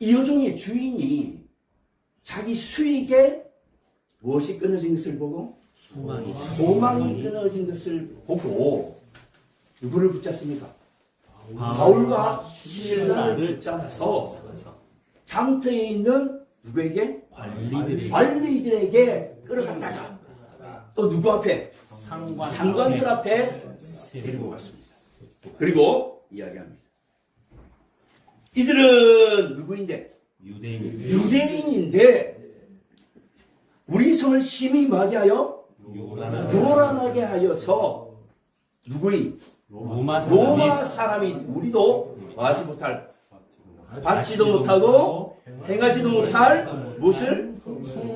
이 여종의 주인이 자기 수익에 무엇이 끊어진 것을 보고 소망이 끊어진 것을 보고 누구를 붙잡습니까? 바울과 실라를 붙잡아서 장터에 있는 누구에게? 관리들에게 끌어갔다가 또 누구 앞에? 상관들 앞에 데리고 갔습니다. 그리고 이야기합니다. 이들은 누구인데? 유대인인데 우리 성을 심히 뭐하게 하여? 요란하게 하여서 누구인? 로마 사람인 우리도 하지 못할, 받지도 못하고 행하지도 못할 무엇을?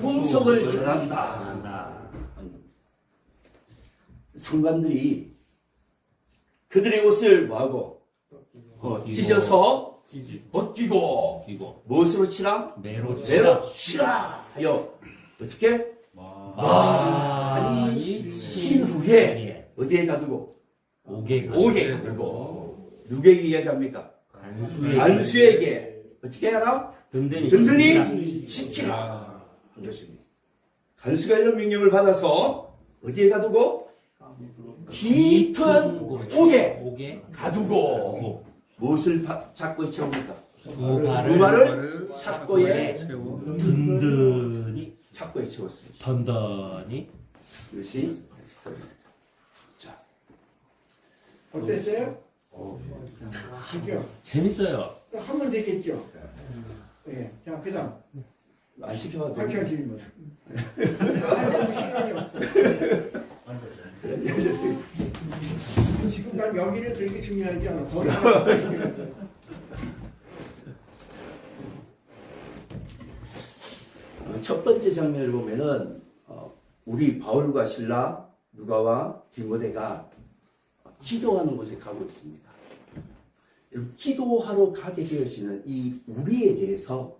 풍속을 전한다. 상관들이 그들의 옷을 뭐하고? 찢어서 벗기고 무엇으로 치라? 매로 치라 하여 어떻게? 많이 친 후에 어디에 가두고? 옥에 가두고 누구에게 이야기합니까? 간수에게 어떻게 하라? 든든히 지키라 한 것입니다. 간수가 이런 명령을 받아서 어디에 가두고? 깊은 옥에 가두고 무엇을 잡고 채웁니까? 두 발을 착고에 든든히 착고에 채웠습니다. 던던히 이것이 스토리입니다. 자, 어땠어요? 그죠? 재밌어요. 하면 되겠죠? 예. 자, 그 다음. 안 시켜봐도 박현 돼요. 질문. 시간이 없어. 지금 난 여기는 그렇게 중요하지 않아. 첫 번째 장면을 보면은 우리 바울과 실라, 누가와 디모데가 기도하는 곳에 가고 있습니다. 기도하러 가게 되어지는 이 우리에 대해서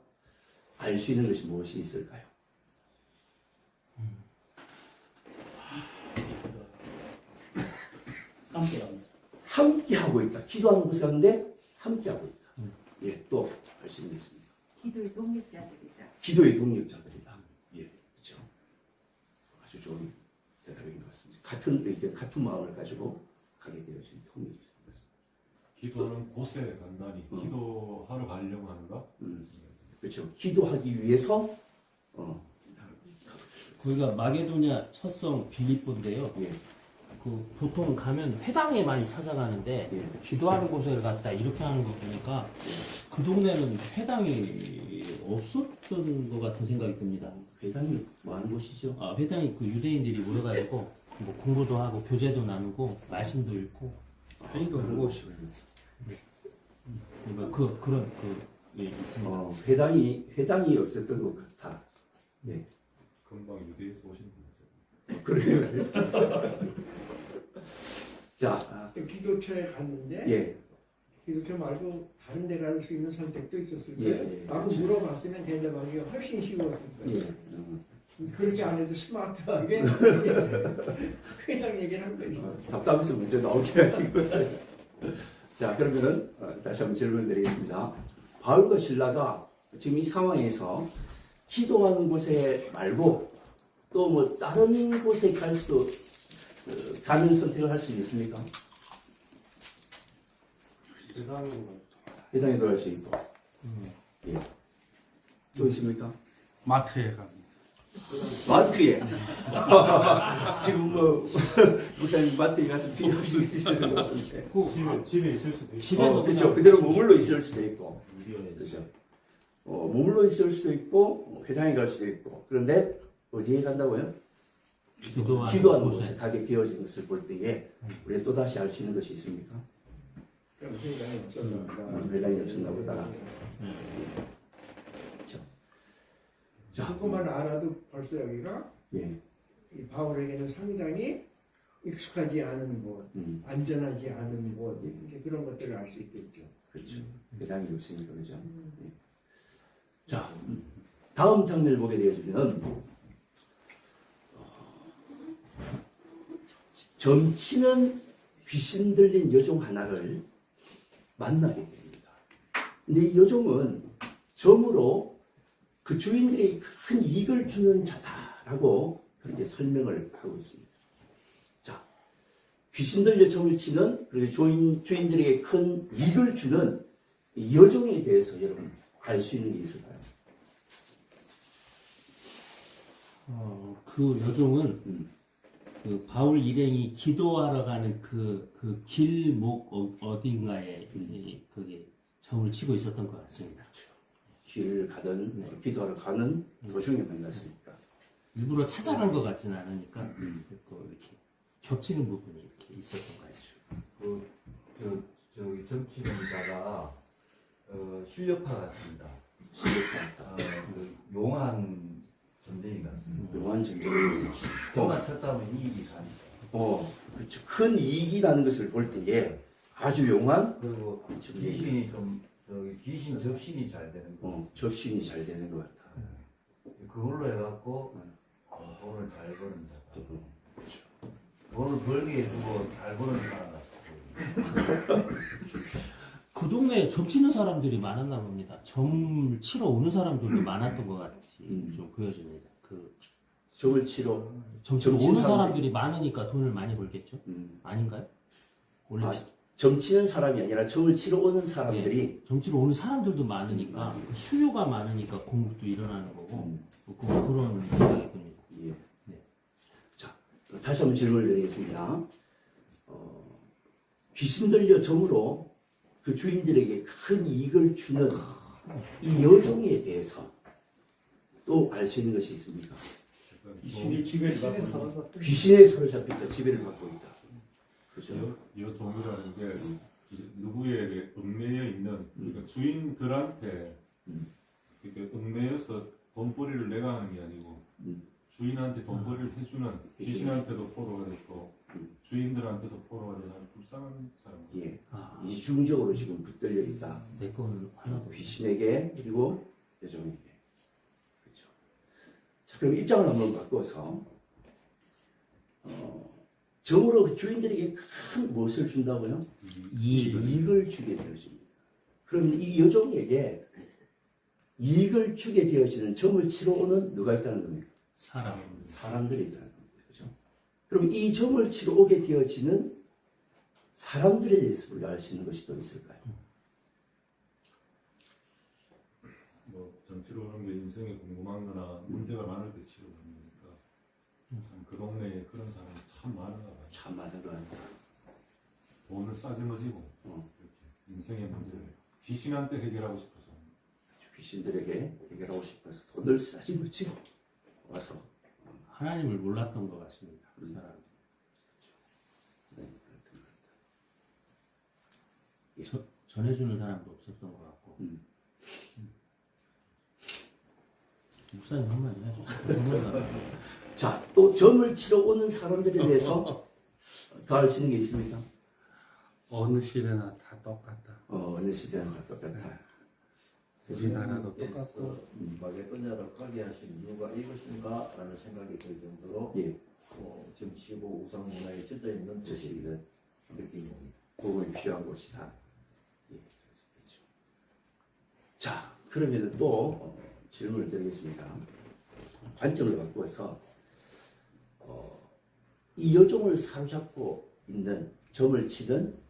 알 수 있는 것이 무엇이 있을까요? 함께하고 있다. 기도하는 곳에 갔는데 함께하고 있다. 예, 또 알 수 있는 게 있습니다. 기도의 동력자들이다. 기도의 동력자들이다. 예, 그렇죠. 아주 좋은 대답인 것 같습니다. 같은 의견, 같은 마음을 가지고 가게 되어진 동력자인 것 같습니다. 기도하는 곳에 간다니 기도하러 가려고 하는가? 그렇죠. 기도하기 위해서 거기가 마게도냐 첫성 빌립보인데요. 예, 그 보통 가면 회당에 많이 찾아가는데 예. 기도하는 곳에 갔다 이렇게 하는 거 보니까 그 동네는 회당이 없었던 것 같은 생각이 듭니다. 회당이 뭐 하는 곳이죠? 회당이 그 유대인들이 모여가지고 뭐 공부도 하고 교제도 나누고 말씀도 읽고 회의도 하는 곳이죠. 그런 예, 있습니다. 회당이 없었던 것 같아. 예, 금방 유대에서 오신 분이죠. 그래요. 자, 기도처에 갔는데 예, 기도처 말고 다른 데 갈 수 있는 선택도 있었을 예, 거예요. 예. 나도 물어봤으면 대답하기가 훨씬 쉬웠을 거예요. 예. 그렇게 안 해도 스마트하게 회장 얘기를 한 거지. 답답해서 문제 나오게 하시고. 자, 그러면은 다시 한번 질문 드리겠습니다. 바울과 실라가 지금 이 상황에서 기도하는 곳에 말고 또 뭐 다른 곳에 갈 수도 가는 선택을 할 수 있습니까? 회당에도 갈 수 있고. 예. 또 있습니까? 마트에 갑니다. 마트에. 지금 뭐 목사님 마트에 가서 필요하신 게 있으셔서 그런데. 집에 있을 수도 있고. 집에서 그렇죠. 그대로 머물러 있을 수도 있고. 그렇죠. 머물러 있을 수도 있고 회당에 갈 수도 있고. 그런데 어디에 간다고요? 기도하는 곳에 가게 되어진 것을 볼 때에 우리가 또다시 알 수 있는 것이 있습니까? 그럼 회장이 없었나 회당이 없었나 보다. 그렇죠. 자, 그것만 알아도 벌써 여기가 예. 이 바울에게는 상당히 익숙하지 않은 곳, 안전하지 않은 곳, 이제 그런 것들을 알 수 있겠죠. 그렇죠. 회당이 없으니까 그죠. 예. 자, 다음 장면을 보게 되어지면 점치는 귀신 들린 여종 하나를 만나게 됩니다. 근데 이 여종은 점으로 그 주인들에게 큰 이익을 주는 자다라고 그렇게 설명을 하고 있습니다. 자, 귀신 들려 점을 치는 그리고 주인들에게 큰 이익을 주는 이 여종에 대해서 여러분 알 수 있는 게 있을까요? 그 여종은 그 바울 일행이 기도하러 가는 그 길목 어딘가에 그게 점을 치고 있었던 것 같습니다. 길 가든 기도하러 가는 도중에 만났으니까. 일부러 찾아간 것 같지는 않으니까 그 이렇게 겹치는 부분이 이렇게 있었던 것 같습니다. 저기 정치론자가 실력파 같습니다. 그 용한 전쟁인 것 같습니다. 용한 전쟁이 그만 쳤다면 이익이 갑니다. 그렇죠. 큰 이익이 나는 것을 볼 때에 아주 용한 그리고 귀신이 귀신 접신이 잘 되는 거. 접신이 잘 되는 것 같아. 그걸로 해갖고 돈을 잘 버는 자. 돈을 벌게 해주고 잘 버는 사람 같아요. 그 동네에 점 치는 사람들이 많았나 봅니다. 점 치러 오는 사람들도 많았던 것 같이 좀 보여집니다. 그 점을 치러 점 치러 점 치는 오는 사람들이- 사람들이 많으니까 돈을 많이 벌겠죠? 아닌가요? 원래 점 치는 사람이 아니라 점을 치러 오는 사람들이 점 치러 오는 사람들도 많으니까 수요가 많으니까 공급도 일어나는 거고 뭐 그런 생각이 듭니다. 예. 네. 자, 다시 한번 질문을 드리겠습니다. 귀신 들려 점으로 그 주인들에게 큰 이익을 주는 이 여종에 대해서 또 알 수 있는 것이 있습니까? 귀신이 지배를 받고 귀신에 사로잡히다 지배를 받고 있다. 그렇죠? 이 종이라는 게 누구에게 얽매여 있는 그러니까 주인들한테 이렇게 얽매여서 돈벌이를 내가 하는 게 아니고 주인한테 돈벌이를 해주는 귀신한테도 포로가 됐고 주인들한테도 포로가 되는 불쌍한 사람. 예. 이중적으로 지금 붙들려 있다. 내 건 하나도 귀신에게 그리고 여종에게. 그렇죠. 자, 그럼 입장을 한번 바꿔서 점으로 그 주인들에게 큰 무엇을 준다고요? 이익을 주게 되어집니다. 그럼 이 여종에게 이익을 주게 되어지는 점을 치러 오는 누가 있다는 겁니까? 사람들이 있다는 겁니다. 그렇죠? 그럼 이 점을 치러 오게 되어지는 사람들에 대해서 우리가 알 수 있는 것이 또 있을까요? 뭐 정치로 오는 게 인생에 궁금한거나 문제가 많을 때 치러 오는 거니까 참 그 동네에 그런 사람이 참 많은가 봐요. 참 많은 거 아니에요. 돈을 싸질러지고 이렇게 인생의 문제를 귀신한테 해결하고 싶어서 귀신들에게 해결하고 싶어서 돈을 싸지고 치고 와서 하나님을 몰랐던 것 같습니다. 그 사람. 네, 전해주는 사람도 없었던 것 같고. 목사님 한마디 해주세요. 자, 또 점을 치러 오는 사람들에 대해서 더 알 수 있는 게 있습니까? 어느 시대나 다 똑같다. 어느 시대나 다 똑같아. 우리나라도 똑같고. 마게도냐를 가게 하신 이유가 이것인가 라는 생각이 들 정도로 예, 정치고 우상 문화에 젖어 있는 저 시기는 느낌입니다. 복음이 필요한 곳이다. 예, 그렇죠. 자, 그러면 또 질문을 드리겠습니다. 관점을 바꾸어서 이 여종을 사로잡고 있는 점을 치는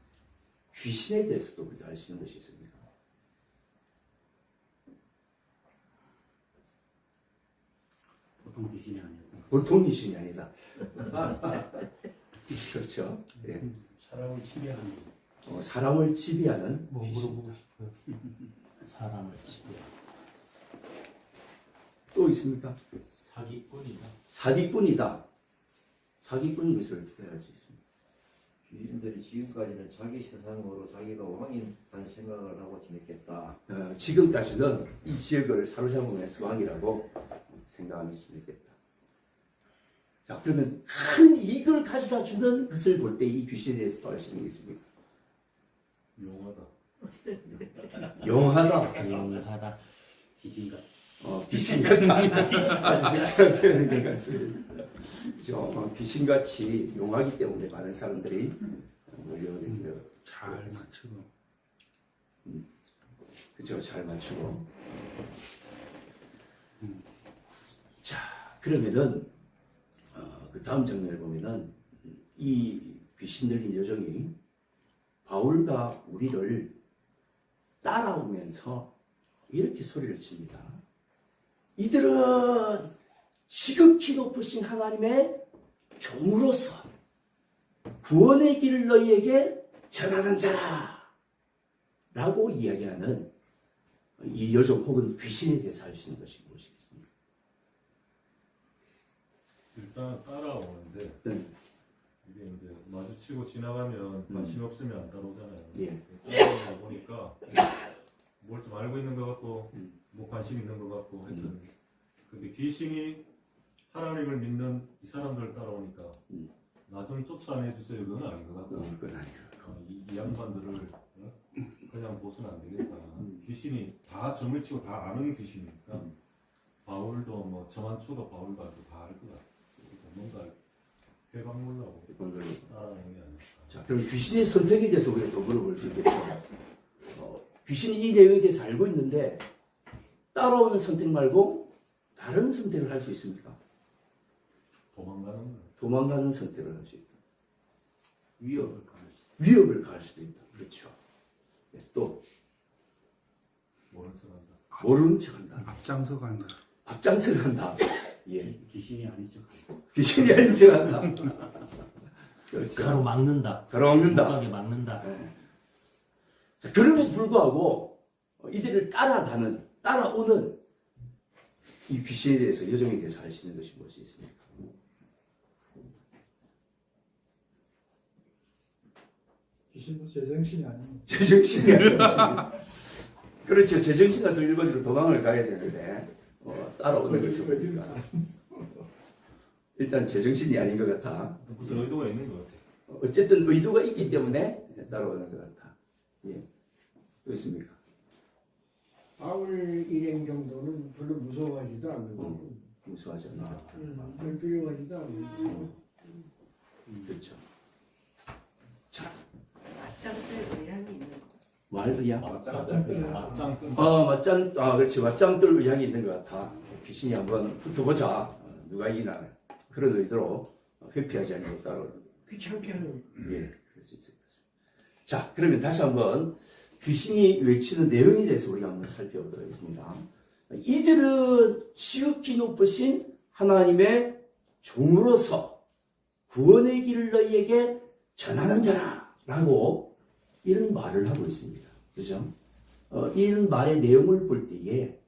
귀신에 대해서도 우리가 알 수 있는 것이 있습니다. 보통 귀신이 아니었다. 보통 귀신이 아니다. 그렇죠. 예. 사람을 지배하는 사람을 지배하는 뭐 귀신. 물어보고 싶어요. 사람을 지배. 또 있습니까? 사기꾼이다. 사기꾼이다. 사기꾼인 것을 어떻게 알 수 있습니까? 귀신들이 지금까지는 자기 세상으로 자기가 왕이라는 생각을 하고 지냈겠다. 지금까지는 이 지역을 사로잡으면서 왕이라고 생각하면 수 있겠다. 자, 그러면 큰 이익을 가져다 주는 것을 볼 때 이 귀신에 대해서 또 알 수 있는 게 있습니까? 용하다. 용하다. 용하다. 귀신과 귀신같다. 아주 적절한 표현인 것 같습니다. 그렇죠? 귀신같이 용하기 때문에 많은 사람들이 몰려오는 거예요. 잘 맞추고 그죠? 잘 맞추고. 자, 그러면은 그 다음 장면을 보면은 이 귀신 들린 여정이 바울과 우리를 따라오면서 이렇게 소리를 칩니다. 이들은 지극히 높으신 하나님의 종으로서 구원의 길을 너희에게 전하는 자라 라고 이야기하는 이 여정 혹은 귀신에 대해서 알 수 있는 것이 무엇이겠습니까? 일단 따라오는데 네. 이게 이제 마주치고 지나가면 관심 없으면 안 따라오잖아요. 예. 따라오는 거 보니까 뭘 좀 알고 있는 것 같고 뭐 관심 있는 것 같고 하여튼 근데 귀신이 하나님을 믿는 이 사람들을 따라오니까 나 좀 쫓아내주세요 그건 아닌 것 같다. 그건 아니고. 이 양반들을 그냥 보수는 안 되겠다. 귀신이 다 점을 치고 다 아는 귀신이니까 바울도 뭐 저만 쳐도 바울도 알고 다 알 것 같아. 그러니까 뭔가 해방물라고 따라오는 게 아닐까. 자, 그럼 귀신의 선택에 대해서 우리가 또 물어볼 수 있겠죠. 귀신이 이 내용에 대해서 알고 있는데 따라오는 선택 말고 다른 선택을 할 수 있습니까? 도망가는 거야. 도망가는 선택을 할 수 있다. 위협을 가할 수 위협을 가할 수도 있다. 그렇죠. 네, 또 모른 척한다. 모르는 척한다. 앞장서 간다. 앞장서 간다. 예, 귀신이 아닌 척 한다. 귀신이 아닌 척한다. 그렇죠. 가로막는다. 가로막는다. 못 가게 막는다. 네. 자, 그럼에도 불구하고 이들을 따라오는 이 귀신에 대해서, 여정에 대해서 알 수 있는 것이 무엇이 있습니까? 귀신도 제정신이 아니에요. 제정신이 아니라 그렇죠. 제정신 같은 일반적으로 도망을 가야 되는데 따라오는 것이 보니까 일단 제정신이 아닌 것 같아. 무슨 의도가 있는 것 같아. 어쨌든 의도가 있기 때문에 따라오는 것 같아. 예, 그렇습니까? 바울 일행 정도는 별로 무서워하지도 않고 무서워하지 않나. 별 두려워하지도 않고 그렇죠. 자, 맞짱뜰 의향이 있는 거. 말이야. 맞짱 끈. 그렇지. 맞짱뜰 의향이 있는 것 같아. 귀신이 한번 붙어보자. 누가 이기나. 그런 의도로 회피하지 않고 따라오는. 귀찮게 하는 예, 그럴 수 있을 것 같습니다. 자, 그러면 다시 한번 귀신이 외치는 내용에 대해서 우리가 한번 살펴보도록 하겠습니다. 이들은 지극히 높으신 하나님의 종으로서 구원의 길을 너희에게 전하는 자라 라고 이런 말을 하고 있습니다. 그죠? 이런 말의 내용을 볼 때에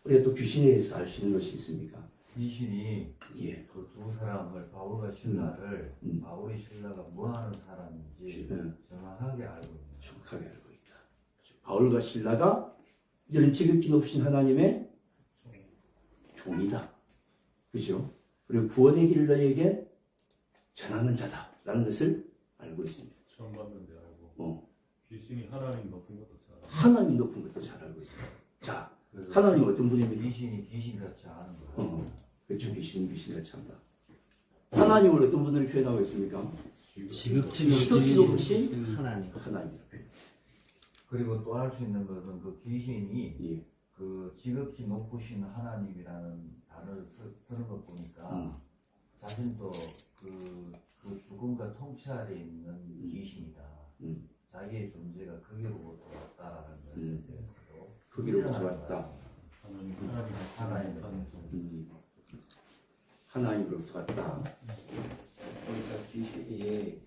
우리가 또 귀신에 대해서 알 수 있는 것이 있습니까? 귀신이 예. 그 두 사람을 바울과 신라를 음. 바울이 신라가 뭐하는 사람인지 정확하게 알고 있는 정확하게 알고 있다. 바울과 신라가 이런 지극히 높으신 하나님의 종이다. 그죠? 그리고 구원의 길을 너희에게 전하는 자다라는 것을 알고 있습니다. 처음 봤는데 알고. 귀신이 하나님 높은 것도 잘 알고. 하나님 높은 것도 잘 알고 있습니다. 자, 하나님 어떤 분입니까? 귀신이 귀신같이 아는 거야. 그렇죠. 귀신같이 한다. 하나님을 어떤 분들이 표현하고 있습니까? 지극히 높으신 하나님. 하나님. 그리고 또 할 수 있는 것은 그 귀신이 예. 그 지극히 높으신 하나님이라는 단어를 쓰는 것 보니까 자신도 그 죽음과 통치 아래 있는 귀신이다. 자기의 존재가 거기로부터 왔다라는 것에 대해서도 거기로부터 왔다. 하나님으로부터 왔다. 그러니까 귀신이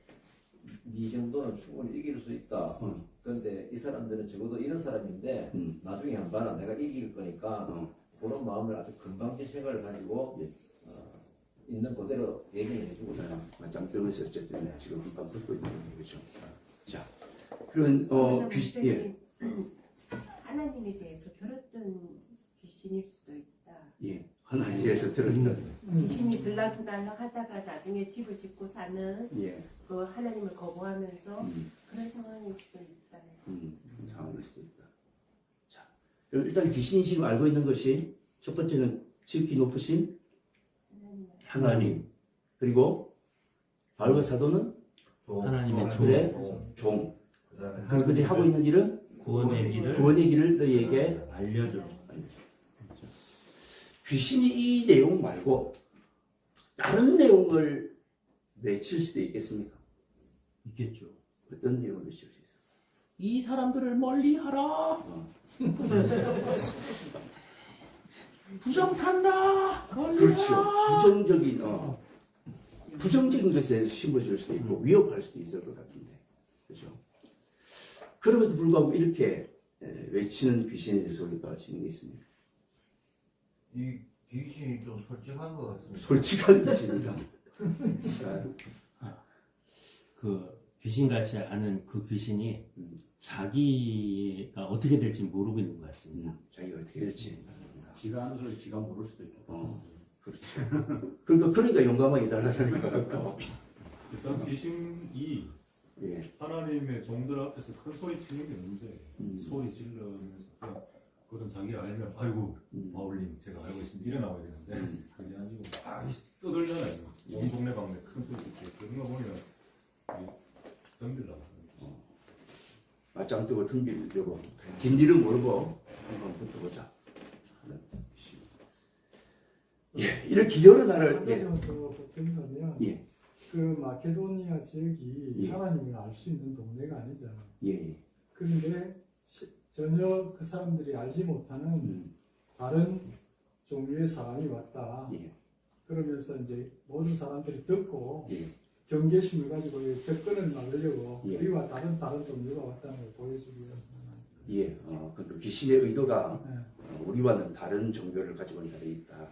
이 정도는 충분히 이길 수 있다. 그런데 이 사람들은 적어도 이런 사람인데 나중에 한 봐라 내가 이길 거니까 그런 마음을 아주 금방진 생각을 가지고 있는 그대로 얘기를 해주고 있다. 맞짱 뜨면서 어쨌든 지금 한판 붙고 있는 거죠. 자, 그런 귀신, 예, 하나님에 대해서 들었던 귀신일 수도 있다. 예, 하나님에 대해서 들었다. 귀신이 들락달락 하다가 나중에 집을 짓고 사는 예, 그 하나님을 거부하면서 그런 상황일 수도 있다. 상황일 수도 있다. 자, 그럼 일단 귀신이 지금 알고 있는 것이 첫 번째는 지극히 높으신 하나님, 그리고 바울과 사도는 하나님의 그들의 종. 그리고 그들이 하고 있는 일은 구원의 길을 구원의 길을 너희에게 알려줘. 귀신이 이 내용 말고 다른 내용을 외칠 수도 있겠습니까? 있겠죠. 어떤 내용을 외칠 수 있어요? 이 사람들을 멀리하라. 부정탄다. 그렇죠. 부정적인 것에 심어줄 수도 있고 위협할 수도 있을 것 같은데, 그렇죠? 그럼에도 불구하고 이렇게 외치는 귀신에 대해서 우리가 아시는 게 있습니다. 이 귀신이 좀 솔직한 것 같습니다. 솔직한 귀신이다. 그 귀신같이 아는 그 귀신이 자기가 어떻게 될지 모르고 있는 것 같습니다. 자기가 어떻게 될지. 지가 아는 소리 지가 모를 수도 있겠다. 그렇죠. 그러니까 용감하게 달라는 것 같고. 일단 귀신이 예. 하나님의 종들 앞에서 큰 소리 치는 게 문제예요. 소리 지르면서 그냥 그건 자기 알면 아이고 바울님 제가 알고 있습니다 이래 나와야 되는데 그게 아니고 떠들잖아요. 온 동네 방네 큰 소리 듣고 그런 거 보면 덤빌라. 맞짱 뜨고 덤비려고 뒷일은 모르고 한번 붙어보자. 예, 이렇게 여러 나라를 예. 더 보태면 예. 그 마케도니아 지역이 예. 하나님을 알 수 있는 동네가 아니잖아요. 예. 그런데 전혀 그 사람들이 알지 못하는 다른 종류의 사람이 왔다. 예. 그러면서 이제 모든 사람들이 듣고 예. 경계심을 가지고 접근을 막으려고 예. 우리와 다른 종류가 왔다는 걸 보여주기 위해서는. 예. 그 귀신의 의도가 네. 우리와는 다른 종교를 가지고 있는 사람이 있다.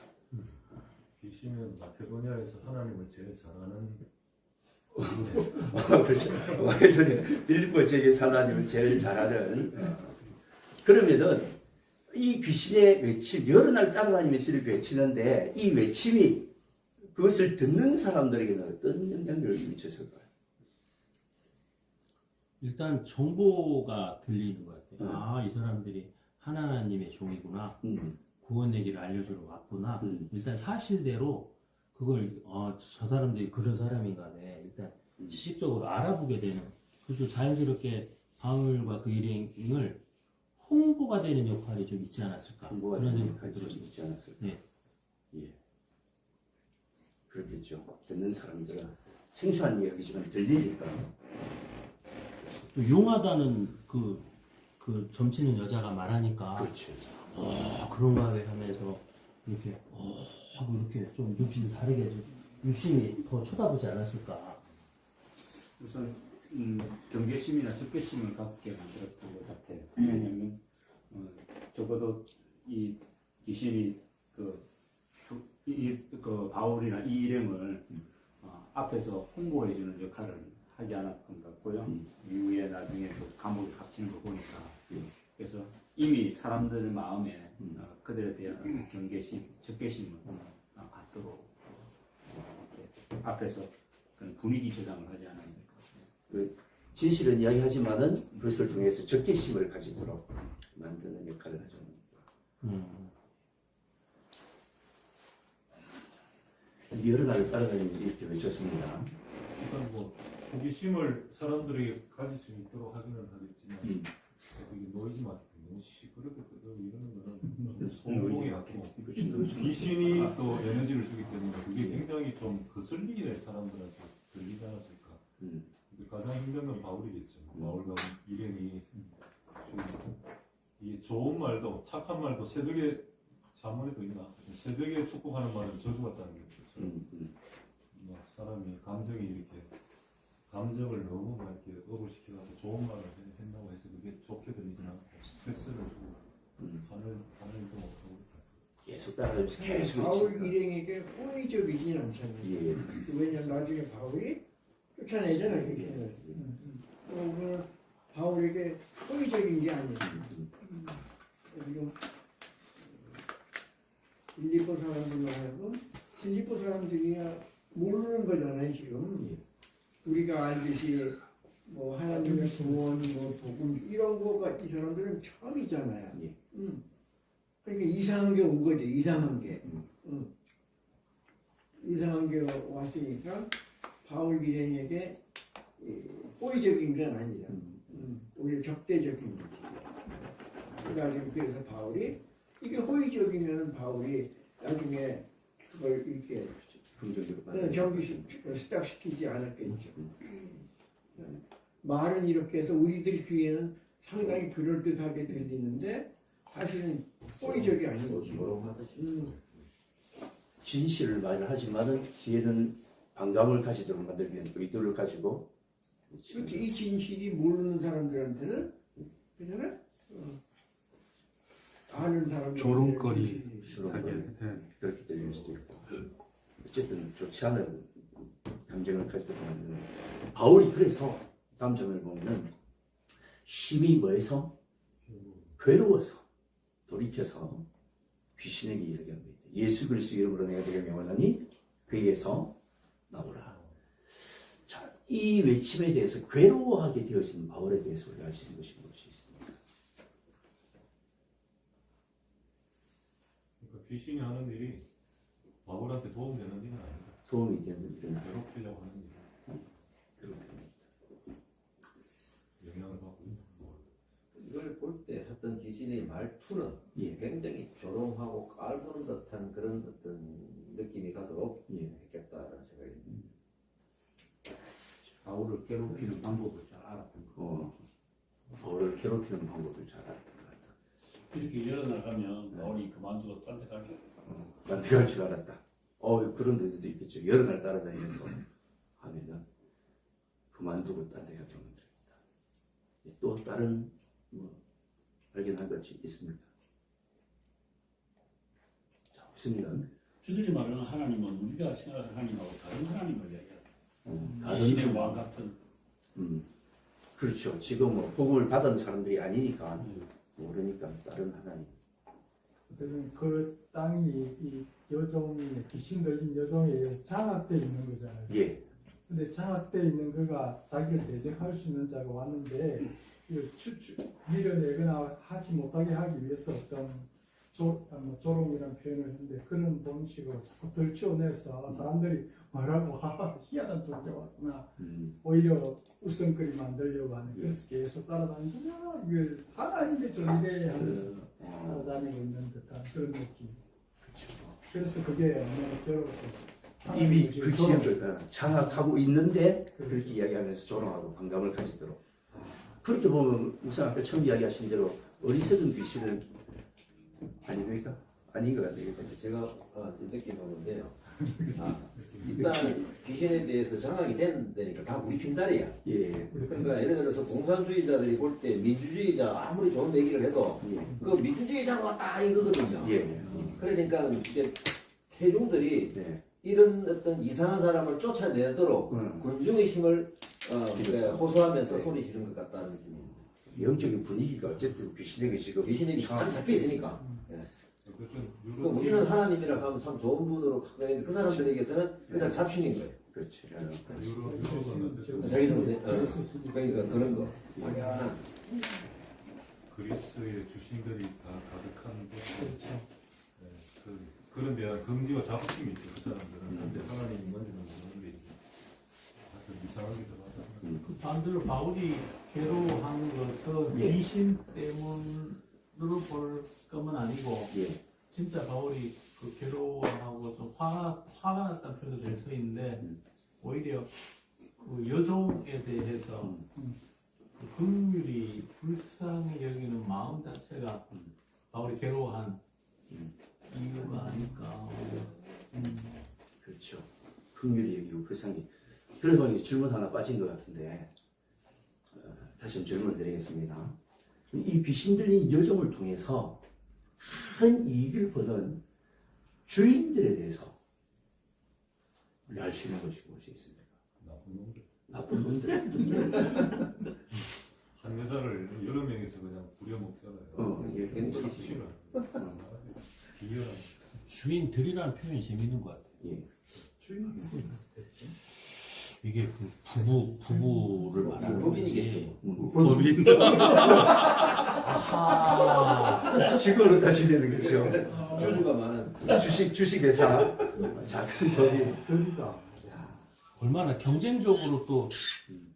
귀신은 마케도니아에서 하나님을 제일 잘하는 그렇죠. 마케도니아 빌립보 지역의 사나님을 제일 잘하는. 그러면은 이 귀신의 외침 여러 날 따라다니면서 이렇게 외치는데 이 외침이 그것을 듣는 사람들에게는 어떤 영향력을 미쳤을까요? 일단 정보가 들리는 것 같아요. 아, 이 사람들이 하나님의 종이구나. 구원의 길을 알려주러 왔구나. 일단 사실대로 그걸 저 사람들이 그런 사람인가네. 일단 지식적으로 알아보게 되는. 그래서 자연스럽게 바울과 그 일행을 홍보가 되는 역할이 좀 있지 않았을까. 홍보가 그런 되는 생각이 역할이 좀 들었습니다. 있지 않았을까. 네. 예. 그렇겠죠. 듣는 사람들은 생소한 이야기지만 들리니까. 또 용하다는 그 점치는 여자가 말하니까 그렇죠. 그런가 왜 하면서 이렇게 하고 이렇게 좀 눈빛을 다르게 좀 유심히 더 쳐다보지 않았을까. 우선 경계심이나 적개심을 갖게 만들었던 것 같아요. 왜냐하면 적어도 이 귀신이 그 바울이나 이 일행을 앞에서 홍보해주는 역할을 하지 않았던 것 같고요. 이후에 나중에 또 감옥에 갇히는 거 보니까 그래서 이미 사람들 마음에 그들에 대한 경계심, 적개심을 갖도록 이렇게 앞에서 그런 분위기 조장을 하지 않았을까. 그 진실은 이야기하지만은 그것을 통해서 적개심을 가지도록 만드는 역할을 하죠. 여러 날을 따라다니면서 이렇게 외쳤습니다. 일단 뭐 호기심을 사람들에게 가질 수 있도록 하기는 하겠지만 이게 노이즈 마케팅, 시끄럽게 이러는 거는 소음공이 같고 귀신이 또 에너지를 주기 때문에 그게 굉장히 좀 거슬리게 사람들한테 들리지 않았을까. 가장 힘든 건 바울이겠죠. 바울과 일행이 이 좋은 말도 착한 말도 새벽에 자문에도 있나 새벽에 축복하는 말은 저주 같다는 거죠. 사람이 감정이 이렇게 감정을 너무 막 이렇게 업을 시켜서 좋은 말을 한다고 해서 그게 좋게 들리지 않고 스트레스를 주고 하늘도 못하고 계속 따라다니면서 계속 바울 외치니까. 일행에게 호의적이진 않잖아요. 예. 왜냐면 나중에 바울이 쫓아내잖아요. 그 바울에게 호의적인 게 아니에요. 지금 빌립보 사람들로 하여금 빌립보 사람들이야 모르는 거잖아요. 지금 우리가 알듯이 뭐 하나님의 구원, 뭐 복음 이런 거가 이 사람들은 처음이잖아요. 예. 그러니까 이상한 게 온 거죠. 이상한 게. 이상한 게 왔으니까 바울 일행에게 호의적인 건 아니라 오히려 적대적인 거지. 나중에 그래서 바울이 이게 호의적이면 바울이 나중에 그걸 이렇게 긍정적으로 시작시키지 않았겠죠. 말은 이렇게 해서 우리들 귀에는 상당히 그럴듯하게 들리는데 사실은 호의적이 아닌 거지. 진실을 말하지만은 뒤에는 반감을 가지도록 만들기 위한 의도를 가지고 그렇지. 이 진실이 모르는 사람들한테는 그냥 아는 사람들 조롱거리 그렇게 들릴 수도 있고 어쨌든 좋지 않은 감정을 가지도록 만드는 바울이 그래서 다음 장면을 보면은 심히 뭐해서 괴로워서 돌이켜서 귀신에게 이야기합니다. 예수 그리스도 이름으로 내가 네게 명하노니 그에게서 나오라. 자, 이 외침에 대해서 괴로워하게 되어진 바울에 대해서 우리가 알 수 있는 것이 무엇이 있습니까? 그러니까 귀신이 하는 일이 바울한테 도움되는 일은 아니다. 도움이 되는 일은 괴롭히려고 하는 일. 괴롭힙니다. 영향을 받고 있는 이걸 볼 때 어떤 귀신의 말투는 예. 굉장히 조롱하고 깔보는 듯한 그런 어떤 느낌이 가도록 예. 했겠다라는 생각이 듭니다. 바울을 괴롭히는 방법을 잘 알았던 거. 바울을 괴롭히는 방법을 잘 알았던 것 같다. 이렇게 열어나가면 바울이 그만두고 딴 데 갈게. 난 내가 할 줄 알았다. 그런 데도 있겠죠. 여러 날 따라다니면서 하면은 그만두고 딴 데 가면 되겠다. 또 다른 발견한 것이 있습니까? 자, 없으면 저들이 말하는 하나님은 우리가 생각하는 하나님하고 다른 하나님을 이야기하다. 다른 신의 왕 같은. 그렇죠. 지금 뭐 복음을 받은 사람들이 아니니까 모르니까 다른 하나님. 그 땅이 이 여종이 귀신 들린 여종에 의해서 장악돼 있는 거잖아요. 예. 근데 장악돼 있는 그가 자기를 대적할 수 있는 자가 왔는데 밀어내거나 하지 못하게 하기 위해서 어떤 조롱이라는 표현을 했는데 그런 방식으로 자꾸 들춰내서 사람들이 뭐라고 희한한 존재 왔구나 오히려 웃음거리 만들려고 하는 그래서 계속 따라다니면서 이게 하나님의 존재 하면서 따라다니고 있는 듯한 그런 느낌. 그래서 그게 얼마나 괴롭겠어요. 이미 그 지역을 장악하고 있는데 그렇게 이야기하면서 조롱하고 반감을 가지도록. 그렇게 보면 우선 아까 처음 이야기하신 대로 어리석은 귀신은 아닙니까? 아닌 것 같아요. 제가 느껴보는데요. 일단 귀신에 대해서 장악이 된다니까 다 우리 핀다리야. 예. 그러니까 예를 들어서 공산주의자들이 볼 때 민주주의자 아무리 좋은 얘기를 해도 그 민주주의자가 왔다 이거거든요. 예. 그러니까 이제 태중들이 네. 이런 어떤 이상한 사람을 쫓아내도록 군중의 힘을 호소하면서 소리 지른 것 같다는 느낌입니다. 영적인 분위기가 어쨌든 귀신에게 지금 귀신이 딱 잡혀 있으니까. 그 우리는 하나님이라 하면 참 좋은 분으로 각각인데 그 사람들에게서는 그냥 잡신인 거예요. 그렇죠. 자기들은 그러니까 그런 거. 막연한 그리스의 주신들이 다 가득한 곳. 그렇죠. 그런 데한 긍지와 자부심이 있죠. 그 사람들은. 근데 하나님이 만드는 그런 게 하여튼 이상하게 들어가다. 반대로 바울이 괴로워한 것은 예. 귀신 때문으로 볼 것은 아니고 예. 진짜 바울이 그 괴로워하고 좀 화가 났다는 표현도 될 수 있는데 오히려 그 여종에 대해서 그 긍휼이 불쌍히 여기는 마음 자체가 바울이 괴로워한 이유가 아닐까. 그렇죠. 긍휼히 여기고 불쌍히. 그래서 이제 질문 하나 빠진 것 같은데 다시 한번 질문을 드리겠습니다. 이 귀신 들린 여종을 통해서 큰 이익을 보는 주인들에 대해서 우리 알 수 있는 것이 무엇이 있습니까? 나쁜 놈들. 한 여자를 여러 명이서 그냥 부려먹잖아요. 예. 참 싫어. 비열한. 주인들이라는 표현이 재밌는 것 같아요. 예. 이게 그 부부를 말하는 법인이겠죠. 거지. 법인. 직원으로 다시 되는 거죠. 주주가 많은 주식회사 작은 법인. 들리다. 얼마나 경쟁적으로 또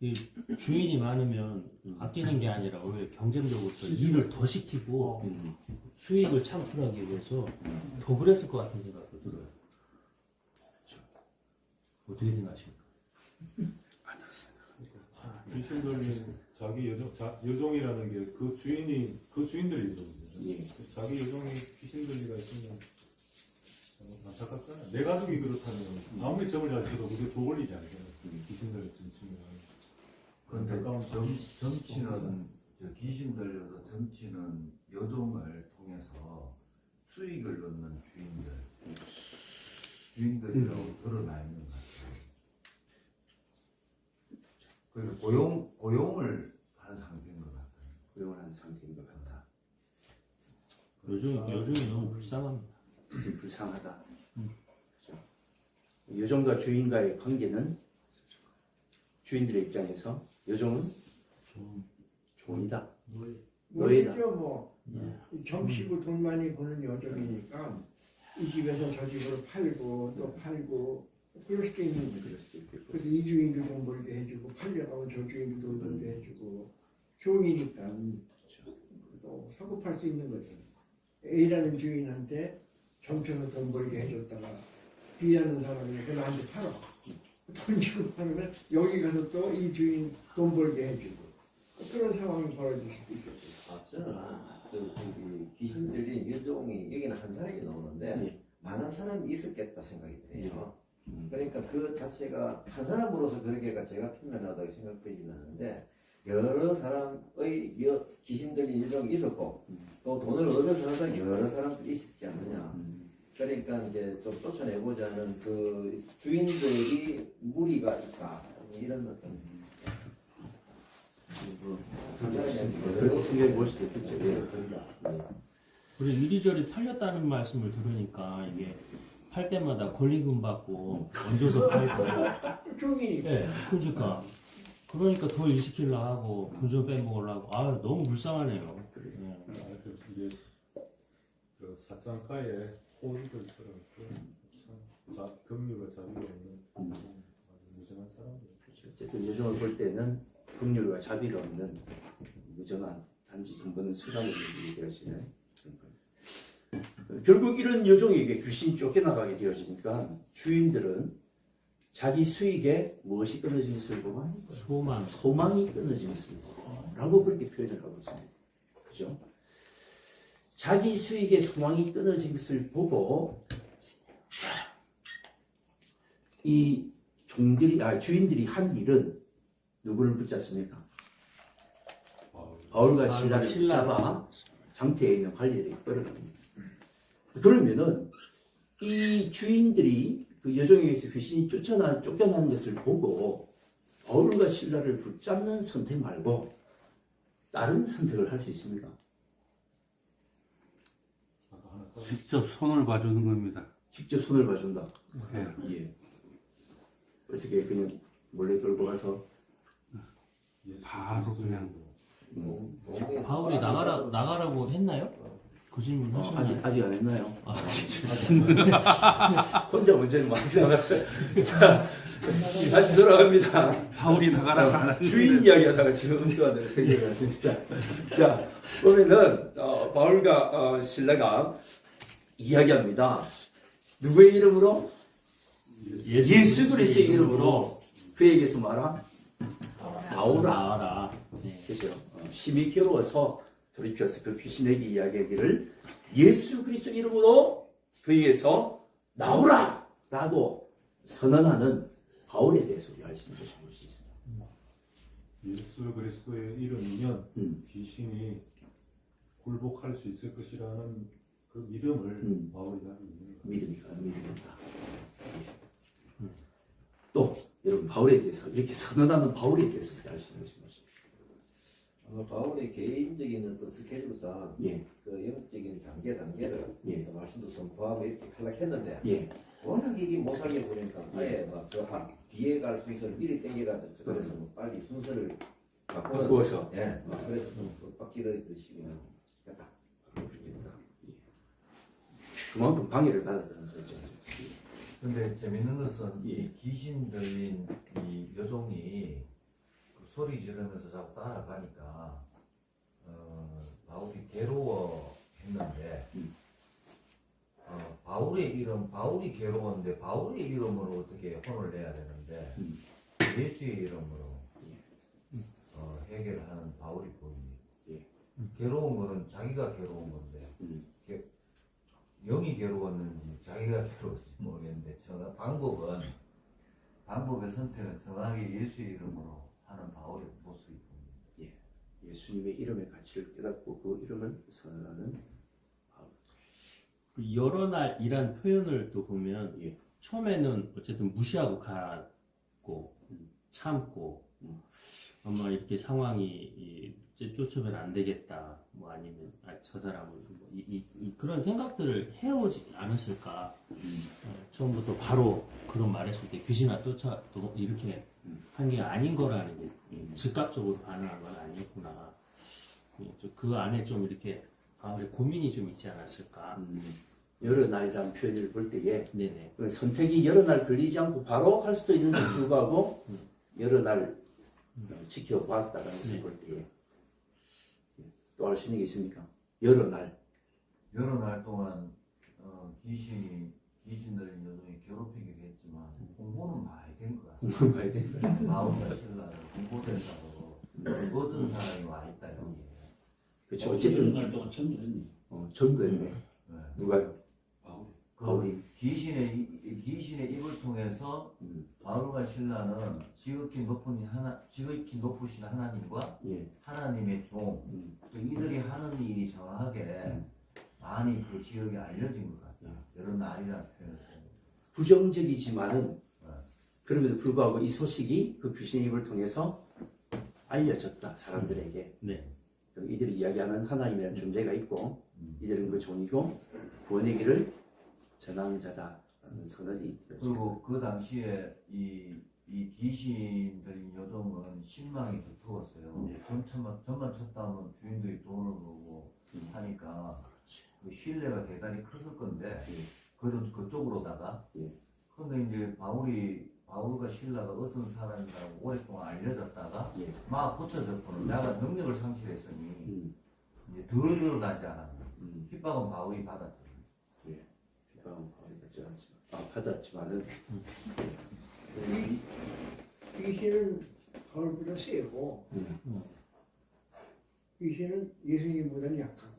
이 주인이 많으면 아끼는 게 아니라 오히려 경쟁적으로 또 일을 더 시키고 수익을 창출하기 위해서 더 그랬을 것 같은 생각도 들어요. 어떻게 생각하십니까? 귀신 들린 자기 여종이라는 게 그 주인들이 여종이죠. 자기 여종이 귀신 들리가 있으면 안타깝잖아요. 내 가족이 그렇다면 아무리 점을 잘 쳐도 그게 좋을 일이 아니잖아요. 귀신 들린 친구가. 그런데 점치는 귀신 들려서 점치는 여종을 통해서 수익을 얻는 주인들이라고 드러나 있는 것 같아요. 그리고 고용을 한 상태인 것 같아요. 고용을 한 상태인 것 같다. 요즘이 너무 불쌍합니다. 좀 불쌍하다. 그렇죠? 여종과 주인과의 관계는 주인들의 입장에서 여종은 종이다. 노예다. 뭐죠 뭐 점치고 돈 많이 버는 여종이니까 이 집에서 저 집으로 팔고 또 팔고 그럴 수도 있는 거죠. 그래서 이 주인도 돈 벌게 해주고 팔려가면 저 주인도 돈 벌게 해주고 종이니까 또 사고 팔 수 있는 거죠. A라는 주인한테 점쳐서 돈 벌게 해줬다가 B라는 사람이 그 나한테 팔아. 돈 주고 팔으면 여기 가서 또 이 주인 돈 벌게 해주고 그런 상황이 벌어질 수도 있었죠. 저는 저기 귀신 들린 여종이 여기는 한 사람이 나오는데 많은 사람이 있었겠다 생각이 돼요. 그러니까 그 자체가 한 사람으로서 그러게가 제가 편면하다고 생각되지는 않는데 여러 사람의 귀신 들린 여종이 있었고 또 돈을 얻어서 하는 여러 사람들이 있었지 않느냐. 그러니까 이제 좀 쫓아내고자 하는 그 주인들이 무리가 있다 이런 어떤 그렇게 생각해 볼 수도 있겠죠. 그리고 이리저리 팔렸다는 말씀을 들으니까 이게 팔 때마다 권리금 받고 얹어서 팔고 종이니까. 네, 그러니까 더 일 시키려 하고 돈 좀 빼먹으려고 너무 불쌍하네요. 네. 이게 그 사창가의 호의들처럼 금융과 자비가 없는 무정한 사람들. 어쨌든 여종을 볼 때는 긍휼과 자비가 없는 무정한 단지 돈 버는 수단으로 되어지는 결국 이런 여종에게 귀신이 쫓겨나가게 되어지니까 주인들은 자기 수익에 무엇이 끊어진 것을 보고 하는 거예요. 소망이 끊어진 것을 보고 라고 그렇게 표현을 하고 있습니다. 그죠? 자기 수익에 소망이 끊어진 것을 보고 이 주인들이 한 일은 누구를 붙잡습니까? 바울과 실라를 붙잡아 장태에 있는 관리들이 끌어갑니다. 그러면은 이 주인들이 그 여종에게서 귀신이 쫓겨나는 것을 보고 바울과 실라를 붙잡는 선택 말고 다른 선택을 할 수 있습니다. 직접 손을 봐주는 겁니다. 직접 손을 봐준다. 네. 예. 어떻게 그냥 몰래 끌고 가서 바로 그냥 바울이 나가라고 했나요? 그 질문 하셨나요? 아직 안 했나요? 혼자 먼저 많이 나갔어요. 자, 다시 돌아갑니다. 바울이 나가라고 안 하는데 주인 이야기하다가 지금 음도하는 생각이 났습니다. 자, 보면은 바울과 신라가 이야기합니다. 누구의 이름으로? 예수 그리스도의 이름으로 그에게서 말아 나오라. 네. 그죠? 심히 괴로워서 돌이켜서 그 귀신에게 이야기하기를 예수 그리스도 이름으로 그에게서 나오라! 라고 선언하는 바울에 대해서 우리가 알 수 있는 것을 볼 수 있습니다. 예수 그리스도의 이름이면 귀신이 굴복할 수 있을 것이라는 그 믿음을 바울이 가지고 있는 거예요. 믿음이다. 또 여러분 바울에 대해서 이렇게 선언하는 바울에 대해서 우리가 알 수 있는 것이 무엇입니까? 바울의 개인적인 어떤 스케줄상 예. 그 영적인 단계를 예. 말씀도 선포하고 이렇게 탈락했는데 예. 워낙 이게 못 살게 보니까 아예 막그 뒤에 갈 순서를 미리 땡겨가지고 그래서 뭐 빨리 순서를 바꾸어서 예. 그래서 좀 빡기러듯이 됐다. 그만큼 방해를 받았다는 거죠. 근데 재밌는 것은 예. 이 귀신 들린 이 여종이 그 소리 지르면서 자꾸 따라가니까 바울이 괴로워했는데 바울이 괴로웠는데 바울의 이름으로 어떻게 혼을 내야 되는데 예수의 이름으로 해결하는 바울이 보입니다. 예. 괴로운 거는 자기가 괴로운 건데 영이 괴로웠는지 자기가 괴로웠는지 모르겠는데 방법의 선택은 정확하게 예수의 이름으로 하는 바울의 모습이 보입니다. 예수님의 이름의 가치를 깨닫고 그 이름을 선언하는 여러 날이란 표현을 또 보면 예. 처음에는 어쨌든 무시하고 가고 참고 아마 이렇게 상황이 이제 쫓으면 안 되겠다 뭐 아니면 저 사람은 뭐 그런 생각들을 해오지 않았을까. 처음부터 바로 그런 말했을 때 귀신아 쫓아 또 이렇게 한 게 아닌 거라는 게 즉각적으로 반응한 건 아니었구나. 그 안에 좀 이렇게 가운데 고민이 좀 있지 않았을까. 여러 날이라는 표현을 볼 때에 네네. 그 선택이 여러 날 걸리지 않고 바로 할 수도 있는데 불구하고 여러 날 지켜봤다라는 것을 볼 때에 또 알 수 있는 게 있습니까? 여러 날 동안 귀신 들린 여종이 괴롭히기도 했지만 공부는 많이 된 것 같습니다. 공부를 봐야 되는 바울과 실라를 공부된다고 모든 사람이 와 있다 여기. 그렇죠. 어쨌든 날 동안 전도했니? 전도했네. 누가요? 바울이. 귀신의 입을 통해서 바울과 실라는 지극히 높으신 하나님과 하나님의 종, 또 이들이 하는 일이 정확하게 많이 그 지역에 알려진 것 같아요. 여러 날이라는 표현을 씁니다. 부정적이지만은 그럼에도 불구하고 이 소식이 그 귀신의 입을 통해서 알려졌다 사람들에게. 네. 이들이 이야기하는 하나님이라는 존재가 있고 이들은 그 종이고 구원의 길을 전하는 자다라는 선언이 그리고 그 당시에 이 귀신 들린 여종은 신망이 두터웠어요. 전만 쳤다면 주인들이 돈을 벌고 하니까 그 신뢰가 대단히 컸을 건데 그쪽으로다가 그런데 이제 바울과 신라가 어떤 사람이라고 오랫동안 알려졌다가 막 고쳐졌거든. 내가 능력을 상실했으니 이제 더 드러나지 않았나. 핍박은 바울이 받았죠. 핍박은 바울이 받았지만은 귀신은 바울보다 세고 귀신은 예수님보다는 약하고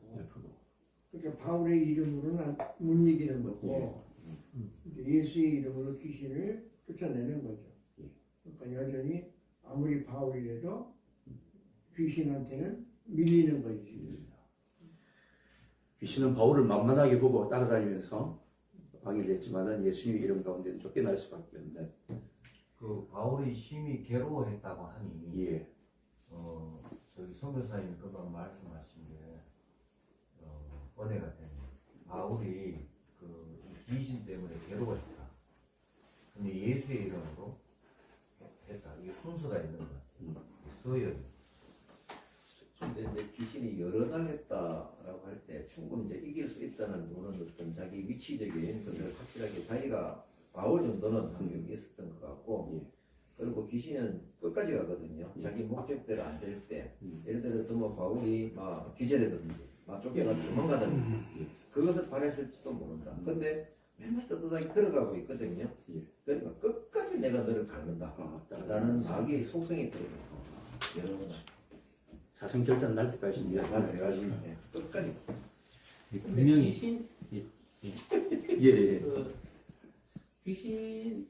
그러니까 바울의 이름으로는 못 이기는 거고 예수의 이름으로 귀신을 쫓아내는 거죠. 그러니까 여전히 아무리 바울이라도 귀신한테는 밀리는 거지. 귀신은 바울을 만만하게 보고 따라다니면서 방해를 했지만은 예수님의 이름 가운데는 쫓겨날 수밖에 없는. 그 바울이 심히 괴로워했다고 하니 저기 선교사님이 그동안 말씀하신 게 은혜가 됩니다. 바울이 그 귀신 때문에 괴로워했다. 근데 예수의 이름으로 했다. 이게 순서가 있는 것 같아요. 서열. 근데 이제 귀신이 여러 날 했다라고 할 때 충분히 이제 이길 수 있다는 그런 어떤 자기 위치적인 것을 확실하게 자기가 바울 정도는 확률이 있었던 것 같고 그리고 귀신은 끝까지 가거든요. 자기 목적대로 안 될 때 예를 들어서 뭐 바울이 막 기절하든지 막 쫓겨가지고 도망가든지 그것을 바랬을지도 모른다. 근데 맨날 떳떳하게 걸어가고 있거든요. 그러니까 끝까지 내가 너를 밟는다 라는 자기의 속성이 들어요. 여러분 사성결단 날 때까지 해가지고 끝까지. 분명히 귀신 예. 귀신의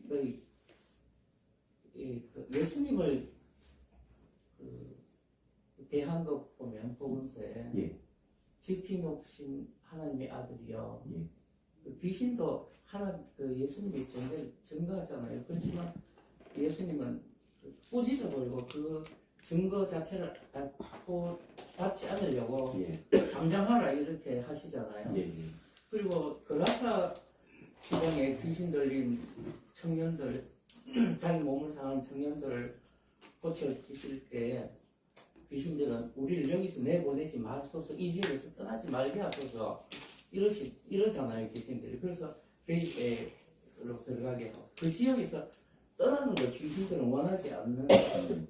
예수님을 대한 것 보면 복음서에 지키놓으신 하나님의 아들이요. 그 귀신도 예수님의 존재를 증거하잖아요. 그렇지만 예수님은 꾸짖어버리고 그 증거 자체를 받지 않으려고 잠잠하라 이렇게 하시잖아요. 그리고 그라사 지방에 귀신 들린 청년들, 자기 몸을 상한 청년들을 고쳐주실 때 귀신들은 우리를 여기서 내보내지 마소서, 이 지역에서 떠나지 말게 하소서 이러잖아요, 귀신들이. 그래서 지역으로 들어가게 하고 그 지역에서 떠나는 걸 귀신들은 원하지 않는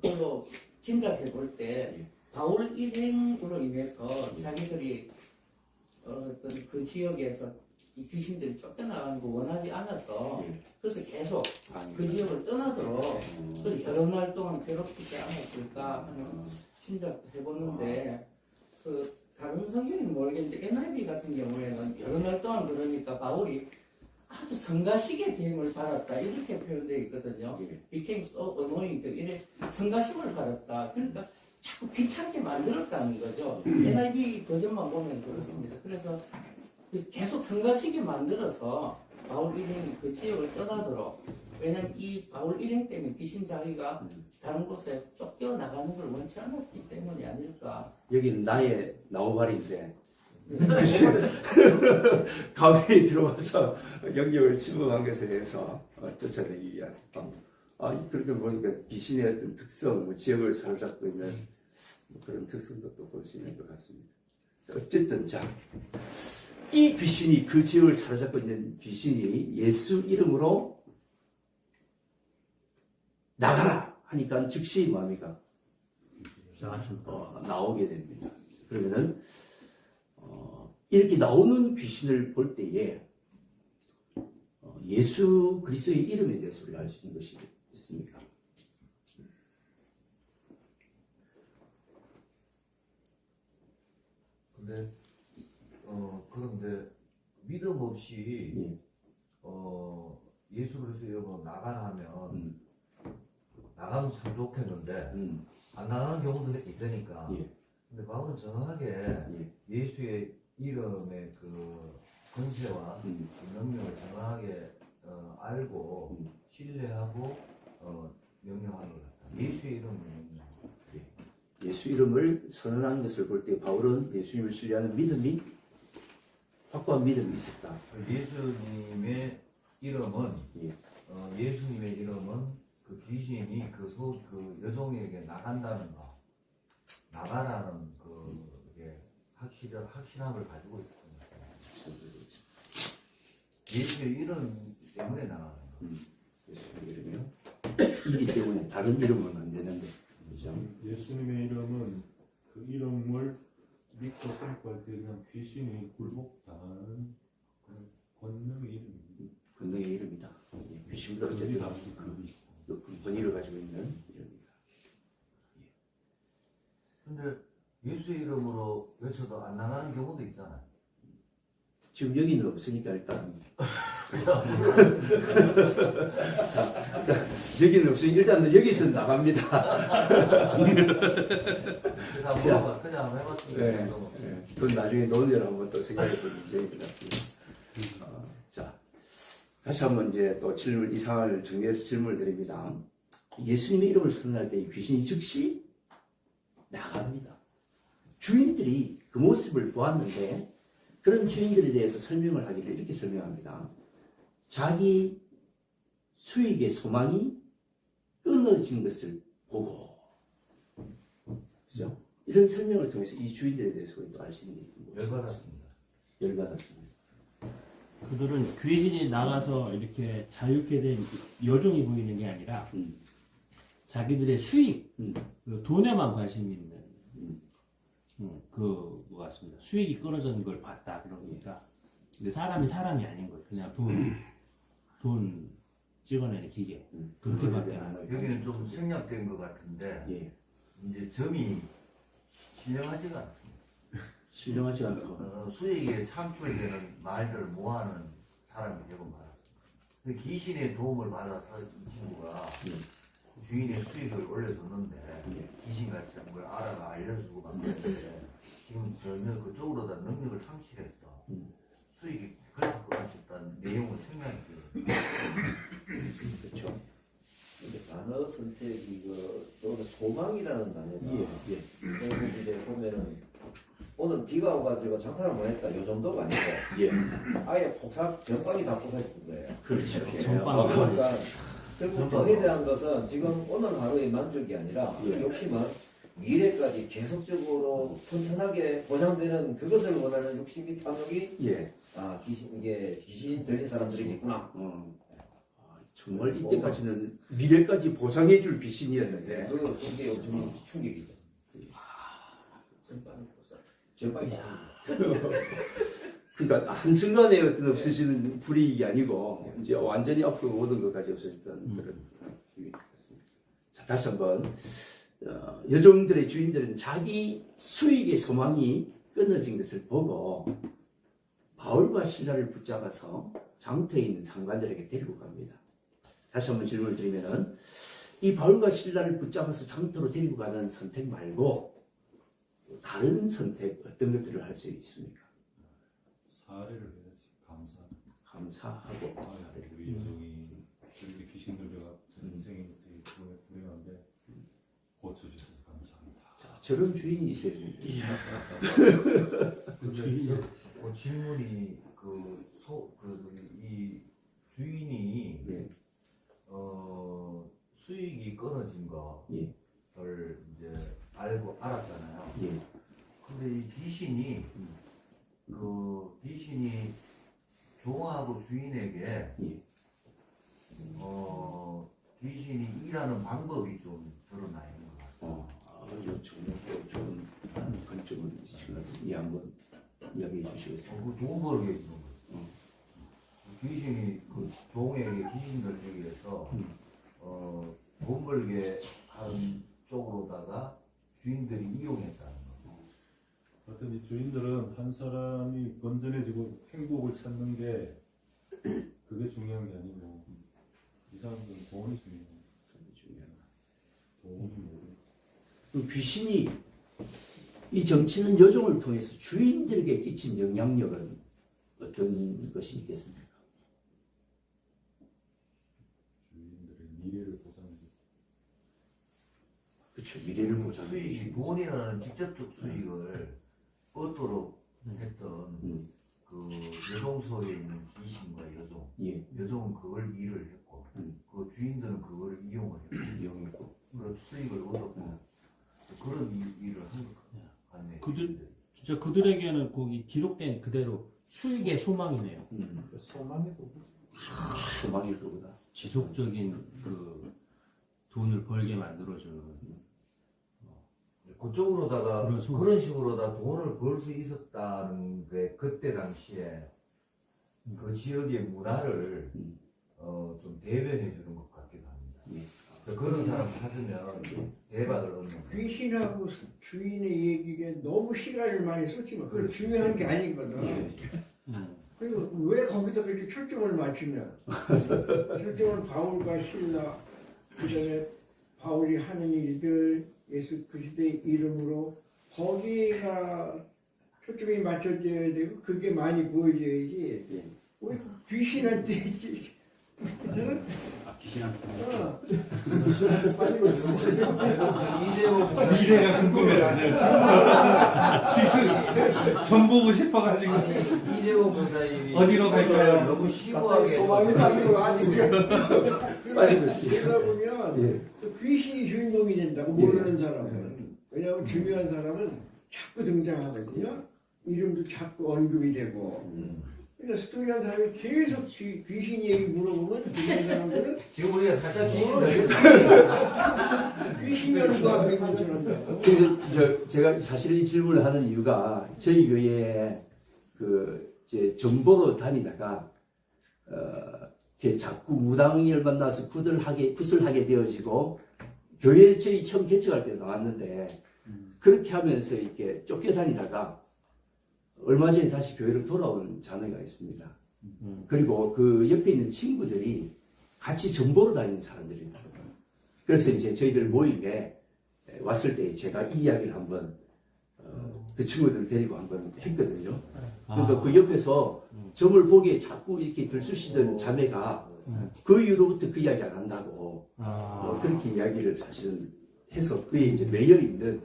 걸로 짐작해 볼 때 바울 일행으로 인해서 자기들이 어떤 그 지역에서 이 귀신들이 쫓겨나가는 거 원하지 않아서 그래서 계속 그 지역을 떠나도록 그래서 여러 날 동안 괴롭히지 않았을까 하는 짐작해 보는데 그 다른 성경은 모르겠는데 NIV 같은 경우에는 여러 날 동안 그러니까 바울이 아주 성가시게 대임을 받았다 이렇게 표현되어 있거든요. became so annoying 이래 성가심을 받았다. 그러니까 자꾸 귀찮게 만들었다는 거죠. NIV 버전만 보면 그렇습니다. 그래서 계속 성가시게 만들어서 바울 일행이 그 지역을 떠나도록 왜냐하면 이 바울 일행 때문에 귀신 자기가 다른 곳에 쫓겨나가는 걸 원치 않았기 때문이 아닐까. 여기는 나의 나우발인데 가운데 들어와서 영역을 침범한 것에 대해서 쫓아내기 위한 그렇게 보니까 귀신의 어떤 특성, 뭐 지역을 사로잡고 있는 그런 특성도 또 볼 수 있는 것 같습니다. 어쨌든 이 귀신이 그 지역을 사로잡고 있는 귀신이 예수 이름으로 나가라 하니까 즉시 마음이가 나오게 됩니다. 그러면은 이렇게 나오는 귀신을 볼 때에 예수 그리스도의 이름에 대해서 우리가 알 수 있는 것이 있습니까? 그런데 믿음 없이 예수 그리스도 이름으로 나가라 하면 나가면 참 좋겠는데 안 나가는 경우도 있으니까. 근데 바울은 정확하게 예수의 이름의 그 권세와 능력을 정확하게 알고 신뢰하고 명령하는 것 같다. 예수의 이름을 명령하고. 예수 이름을 선언하는 것을 볼 때 바울은 예수님을 신뢰하는 믿음이 확고한 믿음이 있었다. 예수님의 이름은 예수님의 이름은 그 귀신이 그 여종에게 나간다는 거, 나가라는 그게 확실함을 가지고 있습니다. 예수의 이름 때문에 나가는 거. 예수의 이름이요? 이기 때문에 다른 이름은 안 되는데, 그죠? 예수님의 이름은 그 이름을 믿고 선포할 때 그냥 귀신이 굴복당하는 그런 권능의 이름입니다. 권능의 이름이다. 귀신도 어쨌든 높은 권위를 가지고 있는 이름이다. 근데 예수의 이름으로 외쳐도 안 나가는 경우도 있잖아요. 지금 여기는 없으니까 일단 여기는 없으니 일단 여기서 나갑니다. 그냥 한번 해봤습니다. 네. 그건 나중에 논의를 한번 또 생각해 볼 문제인 것 같습니다. 자, 다시 한번 이제 또 질문, 이 상황을 정리해서 질문을 드립니다. 예수님의 이름을 선언할 때 귀신이 즉시 나갑니다. 주인들이 그 모습을 보았는데 그런 주인들에 대해서 설명을 하기를 이렇게 설명합니다. 자기 수익의 소망이 끊어진 것을 보고, 그죠? 이런 설명을 통해서 이 주인들에 대해서 또 알 수 있는 게 열받았습니다. 열받았습니다. 그들은 귀신이 나가서 이렇게 자유케 된 여종이 보이는 게 아니라 자기들의 수익, 그 돈에만 관심이 있는 그 것 같습니다. 수익이 끊어진 걸 봤다 그러니까. 근데 사람이 아닌 거예요. 그냥 돈 찍어내는 기계. 그렇게밖에 안 하고. 여기는 좀 생략된 것 같은데 이제 점이 신령하지가 않습니다. 신령하지 않고 수익에 창출되는 말들을 모아하는 사람이 되고 말았습니다. 근데 귀신의 도움을 받아서 이 친구가 주인의 수익을 올려줬는데 귀신같이 뭘 알아가 알려주고 막 그랬는데 지금 전혀 그쪽으로 다 능력을 상실했어. 수익이 그래서 끊어졌다는 내용을 생략했거든요. 그렇죠. 근데 단어 선택이 또 소망이라는 단어가 결국 이제 보면은 오늘 비가 와가지고 장사를 못 했다 요 정도가 아니고 아예 전방이 다 포삭인 거예요. 그렇죠. 그러니까 결국 돈에 대한 것은 지금 오늘 하루의 만족이 아니라 그 욕심은 미래까지 계속적으로 튼튼하게 보장되는 그것을 원하는 욕심이 탐욕이 귀신 들린 사람들이 있구나. 정말 이때까지는 미래까지 보장해줄 빚신이었는데 그게 엄청 충격이죠. 전방이 그러니까 한순간에 어떤 없어지는 불이익이 아니고 이제 완전히 앞으로 모든 것까지 없어졌다는 그런 기분이 들었습니다. 자, 다시 한번 여종들의 주인들은 자기 수익의 소망이 끊어진 것을 보고 바울과 실라를 붙잡아서 장터에 있는 상관들에게 데리고 갑니다. 다시 한번 질문을 드리면은 이 바울과 실라를 붙잡아서 장터로 데리고 가는 선택 말고 다른 선택 어떤 것들을 할 수 있습니까? 사례를 해야지. 감사하고 우리 여종이 저렇게 귀신 들려가 전생이 불행한데 고쳐주셔서 감사합니다. 자, 저런 주인이 있어야 됩니다. 그 질문이 이 주인이 예. 수익이 끊어진 예. 것을 이제 알았잖아요. 예. 근데 이 귀신이 귀신이 종하고 주인에게 예. 귀신이 일하는 방법이 좀 드러나 있는 것 같아요. 이거 정말 또 좋은 관점을 주시면 이 한번 이야기해 주시겠어요? 그 돈 벌게 해주는 거죠. 귀신이 그 종에게 귀신들 얘기해서 돈 벌게 하는 쪽으로다가 주인들이 이용했다는 거. 하여튼 이 주인들은 한 사람이 건전해지고 행복을 찾는 게 그게 중요한 게 아니고 이 사람들은 돈이 중요해요. 돈이 뭐고? 귀신이 이 정치는 여종을 통해서 주인들에게 끼친 영향력은 어떤 것이 있겠습니까? 주인들의 미래를 보장해. 그렇죠. 미래를 보장해. 수익이 돈이라는 직접적 수익을 얻도록 했던 그 여종소에 있는 귀신과 여종. 예. 여종은 그걸 일을 했고 그 주인들은 그걸 이용했고 그런 수익을 얻었고 그런 일을 한 것 같네요. 진짜 그들에게는 거기 기록된 그대로 수익의 소망이네요. 소망의 도구. 소망일 거보다 지속적인 그 돈을 벌게 만들어주는. 그쪽으로다가 그런 식으로다 돈을 벌 수 있었다는 게 그때 당시에 그 지역의 문화를 좀 대변해 주는 것 같기도 합니다. 그런 사람 찾으면 대박을 얻는 거예요. 귀신하고 주인의 얘기에 너무 시간을 많이 썼지만 그건 중요한 게 아니거든. 그리고 왜 거기다 그렇게 초점을 맞추냐? 초점을 바울과 실라, 그 전에 바울이 하는 일들, 예수 그리스도의 이름으로 거기가 초점이 맞춰져야 되고 그게 많이 보여져야지. 왜 귀신한테 귀신한테 빠지고 있어요. 미래가 궁금해. 지금 전 보고 싶어가지고. 이재호 목사님이 어디로 갈까요? 너무 심오하게 소망이 빠지고 그러다 보면 그 귀신이 주인공이 된다고 모르는 사람은. 왜냐하면 중요한 사람은 자꾸 등장하거든요. 이름도 자꾸 언급이 되고. 그러니까 스토리한 사람이 계속 귀신 얘기 물어보면 중요한 사람들은 지금 우리가 살짝 귀신 연구하고 있는 것처럼. 그래서 제가 사실 이 질문을 하는 이유가 저희 교회에 이제 정보로 다니다가 이렇게 자꾸 무당을 만나서 굿을 하게 되어지고 교회 저희 처음 개척할 때 나왔는데 그렇게 하면서 이렇게 쫓겨다니다가 얼마 전에 다시 교회로 돌아온 자매가 있습니다. 그리고 그 옆에 있는 친구들이 같이 정보로 다니는 사람들이다. 그래서 이제 저희들 모임에 왔을 때 제가 이 이야기를 한번 그 친구들을 데리고 한번 했거든요. 그러니까 그 옆에서 점을 보기에 자꾸 이렇게 들쑤시던 자매가 그 이후로부터 그 이야기 안 한다고 그렇게 이야기를 사실은 해서 그에 이제 매여 있는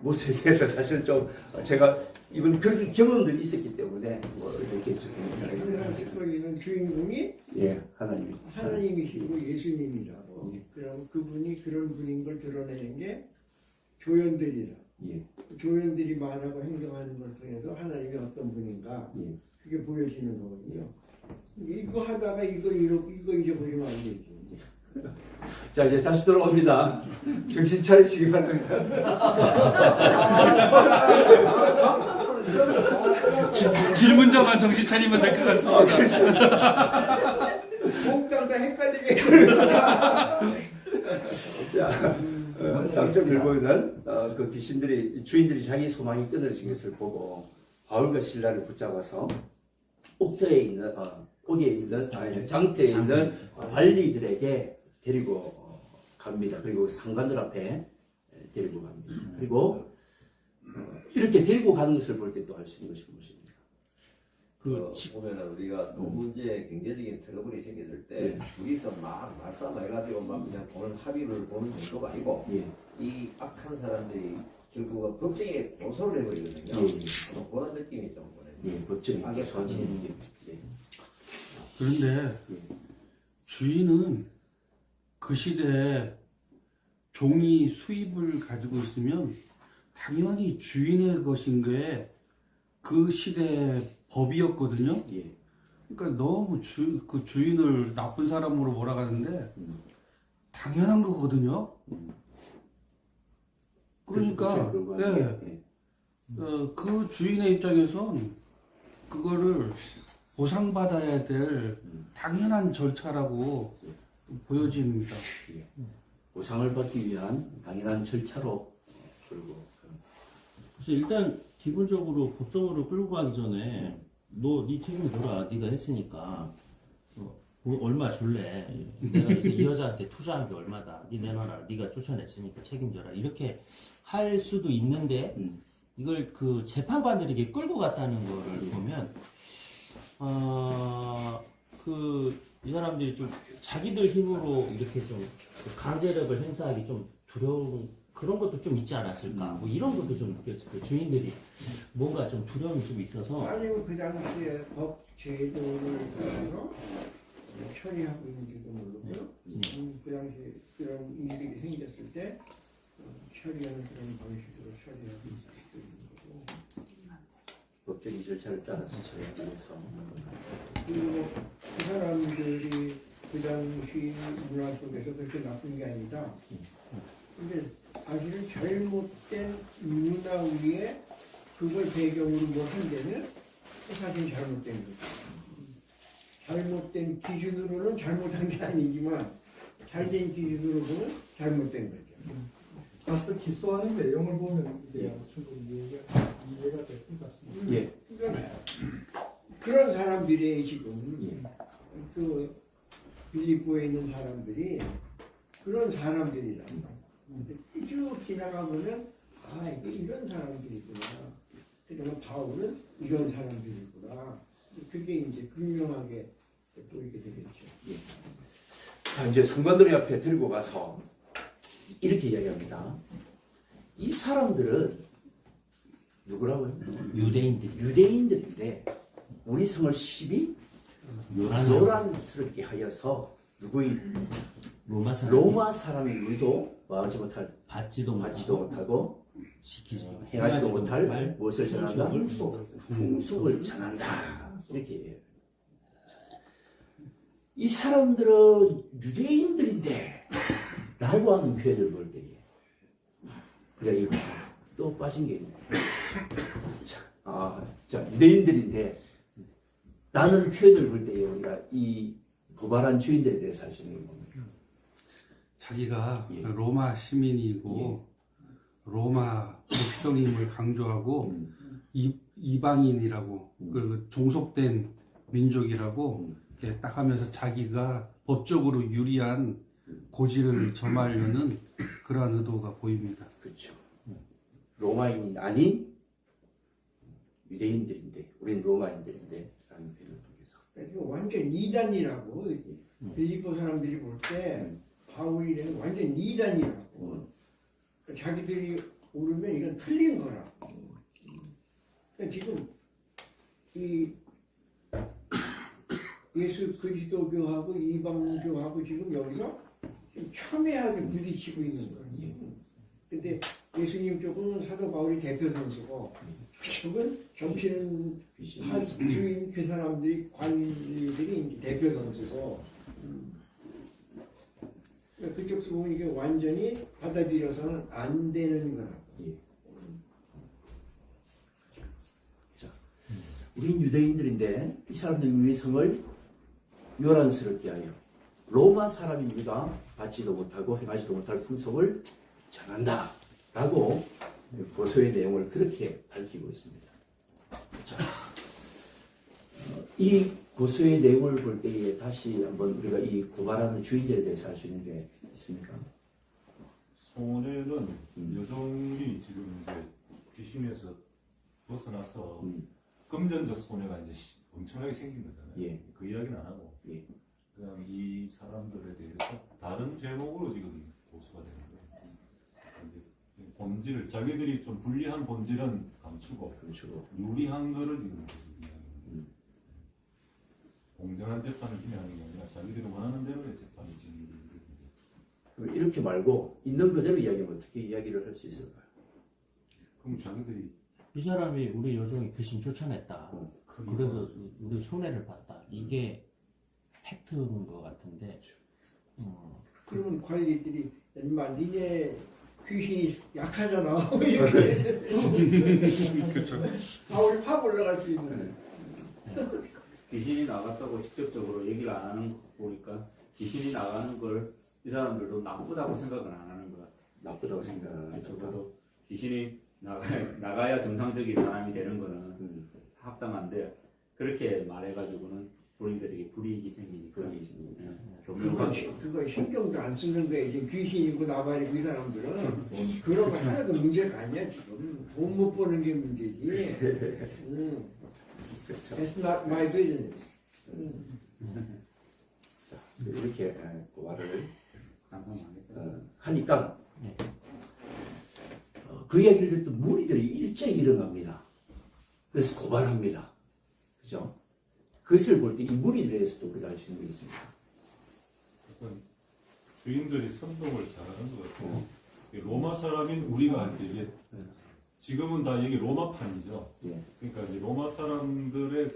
모습에 대해서 사실 좀 제가 이건 그런 경험들이 있었기 때문에 뭐 이렇게 좀 스토리는 주인공이 하나님이시고 예수님이라고. 그럼 그분이 그런 분인 걸 드러내는 게 조연들이라. 조연들이 말하고 행동하는 걸 통해서 하나님이 어떤 분인가 그게 보여지는 거거든요. 이거 하다가 이거 잊어버리면 안 되지. 자, 이제 다시 돌아옵니다. 정신 차리시기 바랍니다. 질문자만 정신 차리면 될 것 같습니다. 목당도 헷갈리게. 자, 당점 일보는 그 귀신들이 주인들이 자기 소망이 끊어진 것을 보고 바울과 신라를 붙잡아서 옥터에 있는 장터에 있는 관리들에게 데리고 갑니다. 그리고 상관들 앞에 데리고 갑니다. 그리고 이렇게 데리고 가는 것을 볼 때 또 할 수 있는 것이 무엇입니까? 보면은 우리가 돈 문제, 경제적인 트러블이 생겼을 때 둘이서 막 말싸움해가지고 막 그냥 돈 합의를 보는 정도가 아니고 이 악한 사람들이 결국은 법정에 고소를 해버리거든요. 그런 느낌이 좀 보내요. 법정에 악의 소치. 그런데 주인은 그 시대에 종이 수입을 가지고 있으면 당연히 주인의 것인 게 그 시대의 법이었거든요. 그러니까 너무 그 주인을 나쁜 사람으로 몰아가는데 당연한 거거든요. 그러니까 그 주인의 입장에선 그거를 보상받아야 될 당연한 절차라고 보여집니다. 보상을 받기 위한 당연한 절차로 끌고. 그래서 일단 기본적으로 법정으로 끌고 가기 전에 너 네 책임 져라. 네가 했으니까 뭐 얼마 줄래? 내가 그래서 이 여자한테 투자한 게 얼마다. 네 내놔라. 네가 쫓아냈으니까 책임져라. 이렇게 할 수도 있는데 이걸 그 재판관들에게 끌고 갔다는 거를 보면 이 사람들이 좀 자기들 힘으로 이렇게 좀 강제력을 행사하기 좀 두려운 그런 것도 좀 있지 않았을까? 뭐 이런 것도 좀 느껴지고 주인들이 뭔가 좀 두려움이 좀 있어서 아니면 그 당시에 법 제도를 따라서 처리하고 있는지도 모르고요. 그 당시에 그런 일이 생겼을 때 처리하는 그런 방식으로 처리하고 있을 수도 있는 거고. 법적인 절차를 따라서 처리하기 위해서. 그리고 그 사람들이 그 당시 문화 속에서 그렇게 나쁜 게 아니다. 근데 사실은 잘못된 문화 위에 그걸 배경으로 뭐 한다면 사실 잘못된 거죠. 잘못된 기준으로는 잘못한 게 아니지만 잘된 기준으로 보면 잘못된 거죠. 가서 기소하는 내용을 보면 이제 충분히 이해가 될 것 같습니다. 그러니까 그런 사람들이 지금 그 빌립보에 있는 사람들이 그런 사람들이란 말이에요. 쭉 지나가보면 이게 이런 사람들이구나. 그러면 바울은 이런 사람들이구나. 그게 이제 극명하게 보이게 되겠죠. 자, 이제 성관들 앞에 들고 가서 이렇게 이야기합니다. 이 사람들은 누구라고요? 유대인들인데 우리 성을 시비 요란스럽게 하여서 누구의 로마 사람의 의도 받지도 못하고 행하지도 못할 무엇을 전한다? 풍속을 전한다. 이렇게 얘기해요. 이 사람들은 유대인들인데 라고 하는 표현을 볼 때에 그러니까 또 빠진 게 있네. 자, 유대인들인데 라는 표현을 볼 때에 우리가 이 고발한 주인들에 대해서 할 수 있는 겁니다. 자기가 로마 시민이고 로마 백성임을 강조하고 이방인이라고 그 종속된 민족이라고 이렇게 딱 하면서 자기가 법적으로 유리한 고지를 점하려는 그러한 의도가 보입니다. 그렇죠. 로마인이 아닌 유대인들인데 우리는 로마인들인데 라는 표현을 통해서 그러니까 완전 이단이라고 빌립보 사람들이 볼 때 바울이는 완전 이단이라고 자기들이 오르면 이건 틀린 거라고. 그러니까 지금 이 예수 그리스도교하고 이방교하고 지금 여기서 좀 첨예하게 부딪히고 있는 거예요. 근데 예수님 쪽은 사도 바울이 대표 선수고 그쪽은 정치는 주인 그 사람들이 관리들이 대표 선수고 그쪽 보면 이게 완전히 받아들여서는 안 되는 거라. 우린 유대인들인데 이 사람들이 왜 성을 요란스럽게 하여 로마 사람입니다. 받지도 못하고 행하지도 못할 풍속을 전한다 라고 고소의 내용을 그렇게 밝히고 있습니다. 자, 이 고소의 내용을 볼 때에 다시 한번 우리가 이 고발하는 주인들에 대해서 알 수 있는 게 있습니까? 손해는 여성이 지금 이제 귀신에서 벗어나서 금전적 손해가 이제 엄청나게 생긴 거잖아요. 예. 그 이야기는 안 하고 예. 그다음에 이 사람들에 대해서 다른 제목으로 지금 고소가 되는 거예요. 이제 본질을 자기들이 좀 불리한 본질은 감추고 유리한 거를 지금 이야기합니다. 공정한 재판을 희망하는 게 아니라 자기들이 원하는 대로의 재판이 진행되는 거예요. 이렇게 말고 있는 그대로 이야기하면 어떻게 이야기를 할 수 있을까요? 그럼 자기들이 이 사람이 우리 여종이 귀신 쫓아냈다. 그래서 우리 손해를 봤다. 이게 팩트인 것 같은데. 그러면 관리들이 인마 니네 귀신이 약하잖아. 이렇게. 그렇죠. 확 올라갈 수 있는. 귀신이 나갔다고 직접적으로 얘기를 안 하는 거 보니까 귀신이 나가는 걸 이 사람들도 나쁘다고 생각은 안 하는 것 같아요. 나쁘다고 생각하는 적어도 귀신이 나가야 정상적인 사람이 되는 거는 합당한데 그렇게 말해가지고는 본인들에게 불이익이 생기니까. 그거 신경도 안 쓰는 거야. 지금 귀신이고 나발이고 이 사람들은 그런 거 하나도 문제가 아니야 지금. 돈 못 버는 게 문제지. That's not my business. 자, 이렇게 고발을 하니까 그 이야기를 듣던 무리들이 일제히 일어납니다. 그래서 고발합니다. 그죠? 그것을 볼 때 이 무리들에 대해서도 우리가 알 수 있는 게 있습니다. 주인들이 선동을 잘하는 것 같아요. 로마 사람인 우리가 할 때 이게 지금은 다 여기 로마판이죠. 예. 그러니까 이제 로마 사람들의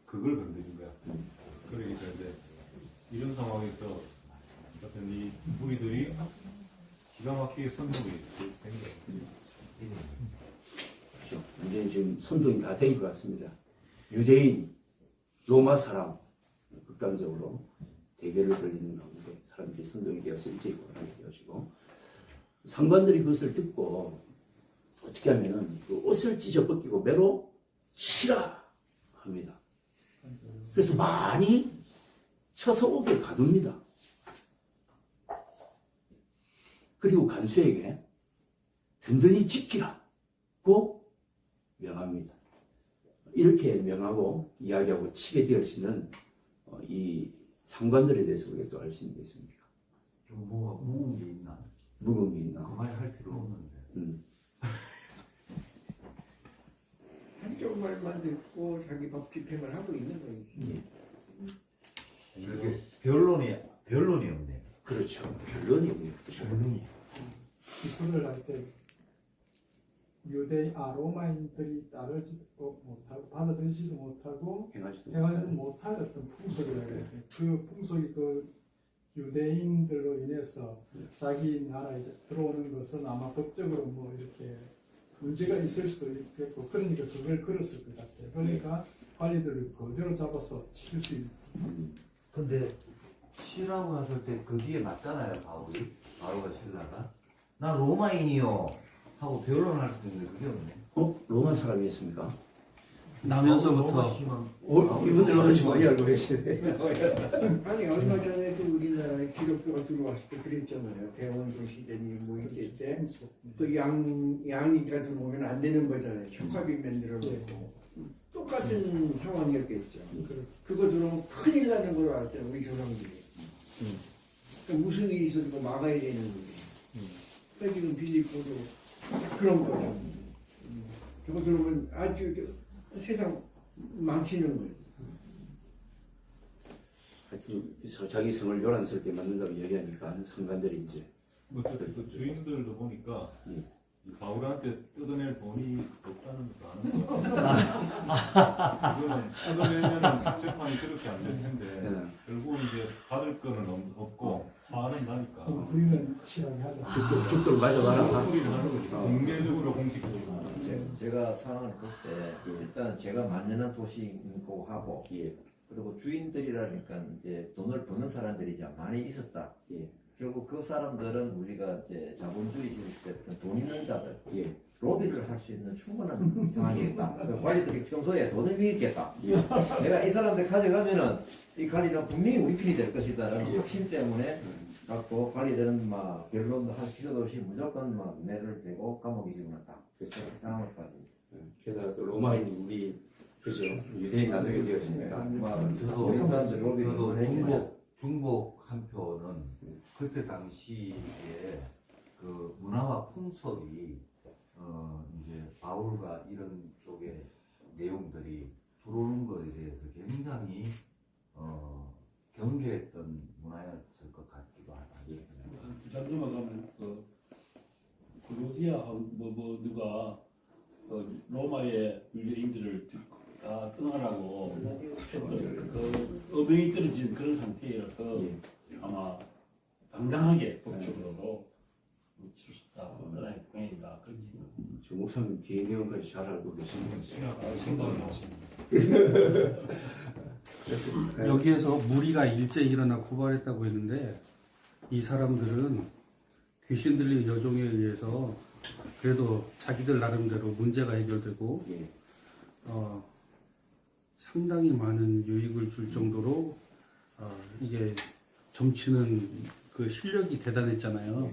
그걸 건드린 거야. 그러니까 이제 이런 상황에서 같은 이 무리들이 기가 막히게 선동이 된 거예요. 그렇죠. 완전히 지금 선동이 다 된 것 같습니다. 유대인, 로마 사람 극단적으로 대결을 벌이는 가운데 사람들이 선동이 되어서 일제히 고발하게 되어지고 상관들이 그것을 듣고 어떻게 하면은 그 옷을 찢어 벗기고 매로 치라 합니다. 그래서 많이 쳐서 옥에 가둡니다. 그리고 간수에게 든든히 지키라고 명합니다. 이렇게 명하고 이야기하고 치게 되어지는 이 상관들에 대해서 우리가 또 알 수 있는 게 있습니까? 좀 뭐가 무거운 게 있나? 무거운 게 있나? 그 말 할 필요 없는데. 한쪽 말만 듣고 자기 법 집행을 하고 있는 거지. 그게 변론이 없네. 그렇죠. 변론이 없네요. 기술을 할 때 로마인들이 따르지도 못하고 받아들이지도 못하고 행하지도 못할 어떤 풍속이라고 해요. 그 풍속이 그 유대인들로 인해서 자기 나라에 들어오는 것은 아마 법적으로 뭐 이렇게 문제가 있을 수도 있겠고 그러니까 그걸 걸었을 것 같아요. 그러니까 관리들을 그대로 잡아서 칠 수 있는. 근데 치라고 했을 때 그 뒤에 맞잖아요, 바로가 신라가. 나 로마인이요 하고 변론할 수 있는데 그게 없네. 로마 사람이었습니까? 나면서부터 이분들 어디 많이 알고 계시네. 아니 얼마 전에도 우리나라에 기독교가 들어왔을 때 그랬잖아요. 대원조 시대니 뭐 이때 때또 양이가 들어오면 안 되는 거잖아요. 혁합이 만들어놓고 똑같은 상황이었겠죠. 그거 들어오면 큰일 나는 걸 알았잖아요. 우리 조상들이. 그러니까 무슨 일이 있어도 막아야 되는 거예요. 그러니까 지금 빌립보도 그런 거죠. 저거 들어오면 아주 세상 망치는 거예요. 하여튼 자기 성을 요란스럽게 만든다고 이야기하니까 상관들이 이제 그 주인들도 보니까 이 바울한테 뜯어낼 돈이 없다는 거 아는 거 같아요. 이거는 뜯어내면 재판이 그렇게 안 될 텐데 결국은 이제 받을 거는 없고 화는 나니까. 우리는 확실하게 하자. 죽도록 가져가라. 소리를 하는 거지. 공개적으로 공식적으로. 제가 상황을 볼 때 일단 제가 만연한 도시고 하고 예. 그리고 주인들이라니까 이제 돈을 버는 사람들이 이제 많이 있었다. 예. 결국 그 사람들은 우리가 이제 자본주의 시대 때 돈 있는 자들 예. 로비를 할 수 있는 충분한 상황이겠다. 그 관리들이 평소에 돈을 미겠다. 예. 내가 이 사람들 가져가면은 이 관리는 분명히 우리 편이 될 것이다라는 확신 때문에 갖고 관리들은 막 변론도 할 필요도 없이 무조건 막 매를 대고 감옥에 집어넣었다. 그렇죠. 상황을 빠집니다. 게다가 또 로마인 우리 그죠 유대인 나누게 되었으니까. 저도 우리 사람들 로비를 저도 많이 했는데 중복 한 표는 그때 당시에 그 문화와 풍속이 이제 바울과 이런 쪽의 내용들이 들어오는 것에 대해서 굉장히 경계했던 문화였을 것 같기도 하다. 그 정도만 가면 그 클로디아 누가 로마의 유대인들을 다 떠나라고 그 어병이 떨어진 그런 상태여서 예. 아마 당당하게 법적으로도 칠 수 있다. 하나의 동행이다. 그렇게 저 목사님 뒤에 내용까지 잘 알고 계십니다. 생각을 하십니다. 여기에서 무리가 일제히 일어나 고발했다고 했는데 이 사람들은 귀신 들린 여종에 의해서 그래도 자기들 나름대로 문제가 해결되고 예. 상당히 많은 유익을 줄 정도로 이게 점치는 그 실력이 대단했잖아요.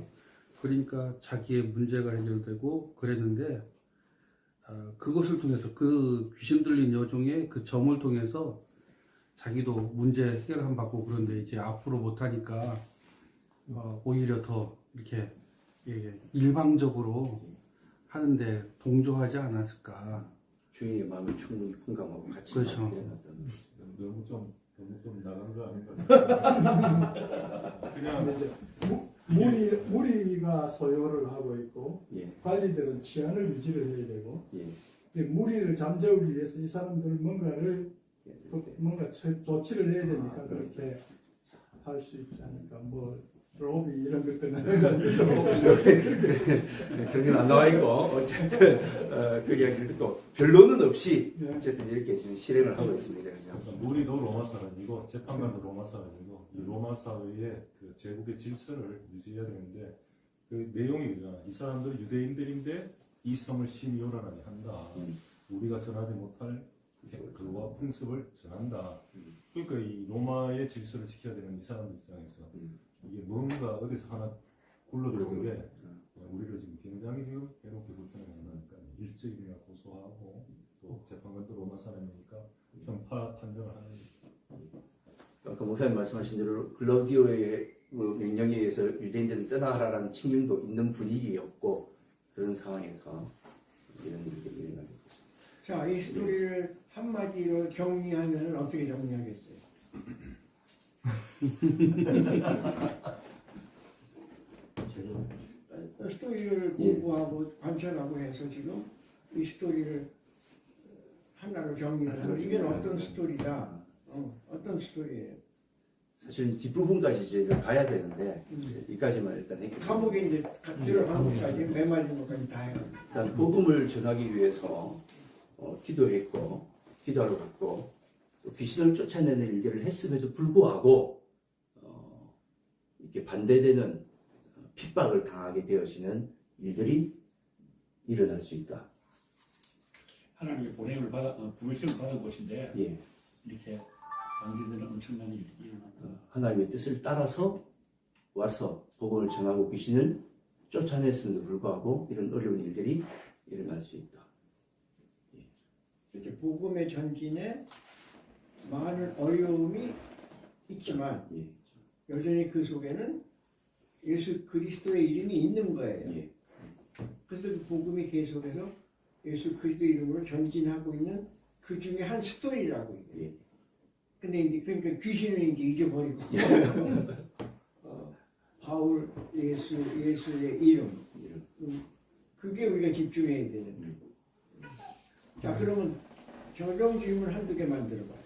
그러니까 자기의 문제가 해결되고 그랬는데 그것을 통해서 그 귀신 들린 여종의 그 점을 통해서 자기도 문제 해결함 받고 그런데 이제 앞으로 못하니까 오히려 더 이렇게 일방적으로 하는데 동조하지 않았을까. 주인의 마음을 충분히 공감하고 같이 그렇죠. 너무 좀 나간 거 아닌가. 그냥 무리가 소요를 하고 있고 예. 관리들은 치안을 유지를 해야 되고 예. 근데 무리를 잠재우기 위해서 이 사람들은 뭔가 조치를 해야 되니까 그렇게 할 수 있지 않을까. 뭐 로비 이런 것들은 그런 건 안 나와 있고 어쨌든 그 이야기를 듣고 변론은 없이 어쨌든 이렇게 지금 실행을 하고 있습니다. 그죠? 우리도 로마 사람이고 재판관도 로마 사람이고 이 로마 사회의 그 제국의 질서를 유지해야 되는데 그 내용이 그잖아. 이 사람들 유대인들인데 이 성을 신이 요란하게 한다. 우리가 전하지 못할 그와 풍습을 전한다. 그러니까 이 로마의 질서를 지켜야 되는 이 사람들 입장에서 이게 뭔가 어디서 하나 굴러들어온 게 우리를 지금 굉장히 괴롭게 불편하게 만드니까 일찍이나 고소하고 또 재판관도 로마 사람이니까 편파 판정을 하는 아까 목사님 말씀하신 대로 글라우디오의 명령에 의해서 유대인들은 떠나라라는 칙령도 있는 분위기였고 그런 상황에서 이런 일들이 일어나게 됐습니다. 자, 이 스토리를 한마디로 정리하면 어떻게 정리하겠어요? 스토리를 공부하고 관찰하고 해서 지금 이 스토리를 하나로 정리를 하면 이게 어떤 스토리다, 어떤 스토리예요? 사실 뒷부분까지 이제 가야 되는데 이까지만 일단 했기 때문에 감옥에 이제 들어간 것까지 매맞은 것까지 다 해요. 일단 복음을 전하기 위해서 기도했고 기도하러 갔고 또 귀신을 쫓아내는 일들을 했음에도 불구하고 이렇게 반대되는 핍박을 당하게 되어지는 일들이 일어날 수 있다. 하나님의 보냄을 부르심을 받은 곳인데 예. 이렇게 반대되는 엄청난 일이 일어난다. 하나님의 뜻을 따라서 와서 복음을 전하고 귀신을 쫓아냈음에도 불구하고 이런 어려운 일들이 일어날 수 있다. 이렇게 복음의 전진에 많은 어려움이 있지만 예. 여전히 그 속에는 예수 그리스도의 이름이 있는 거예요. 예. 그래서 그 복음이 계속해서 예수 그리스도 이름으로 전진하고 있는 그 중에 한 스토리라고 이게. 예. 근데 이제 그러니까 귀신을 이제 잊어버리고 바울 예수의 이름 그게 우리가 집중해야 되는. 자 그러면 적용 질문 한두 개 만들어봐요.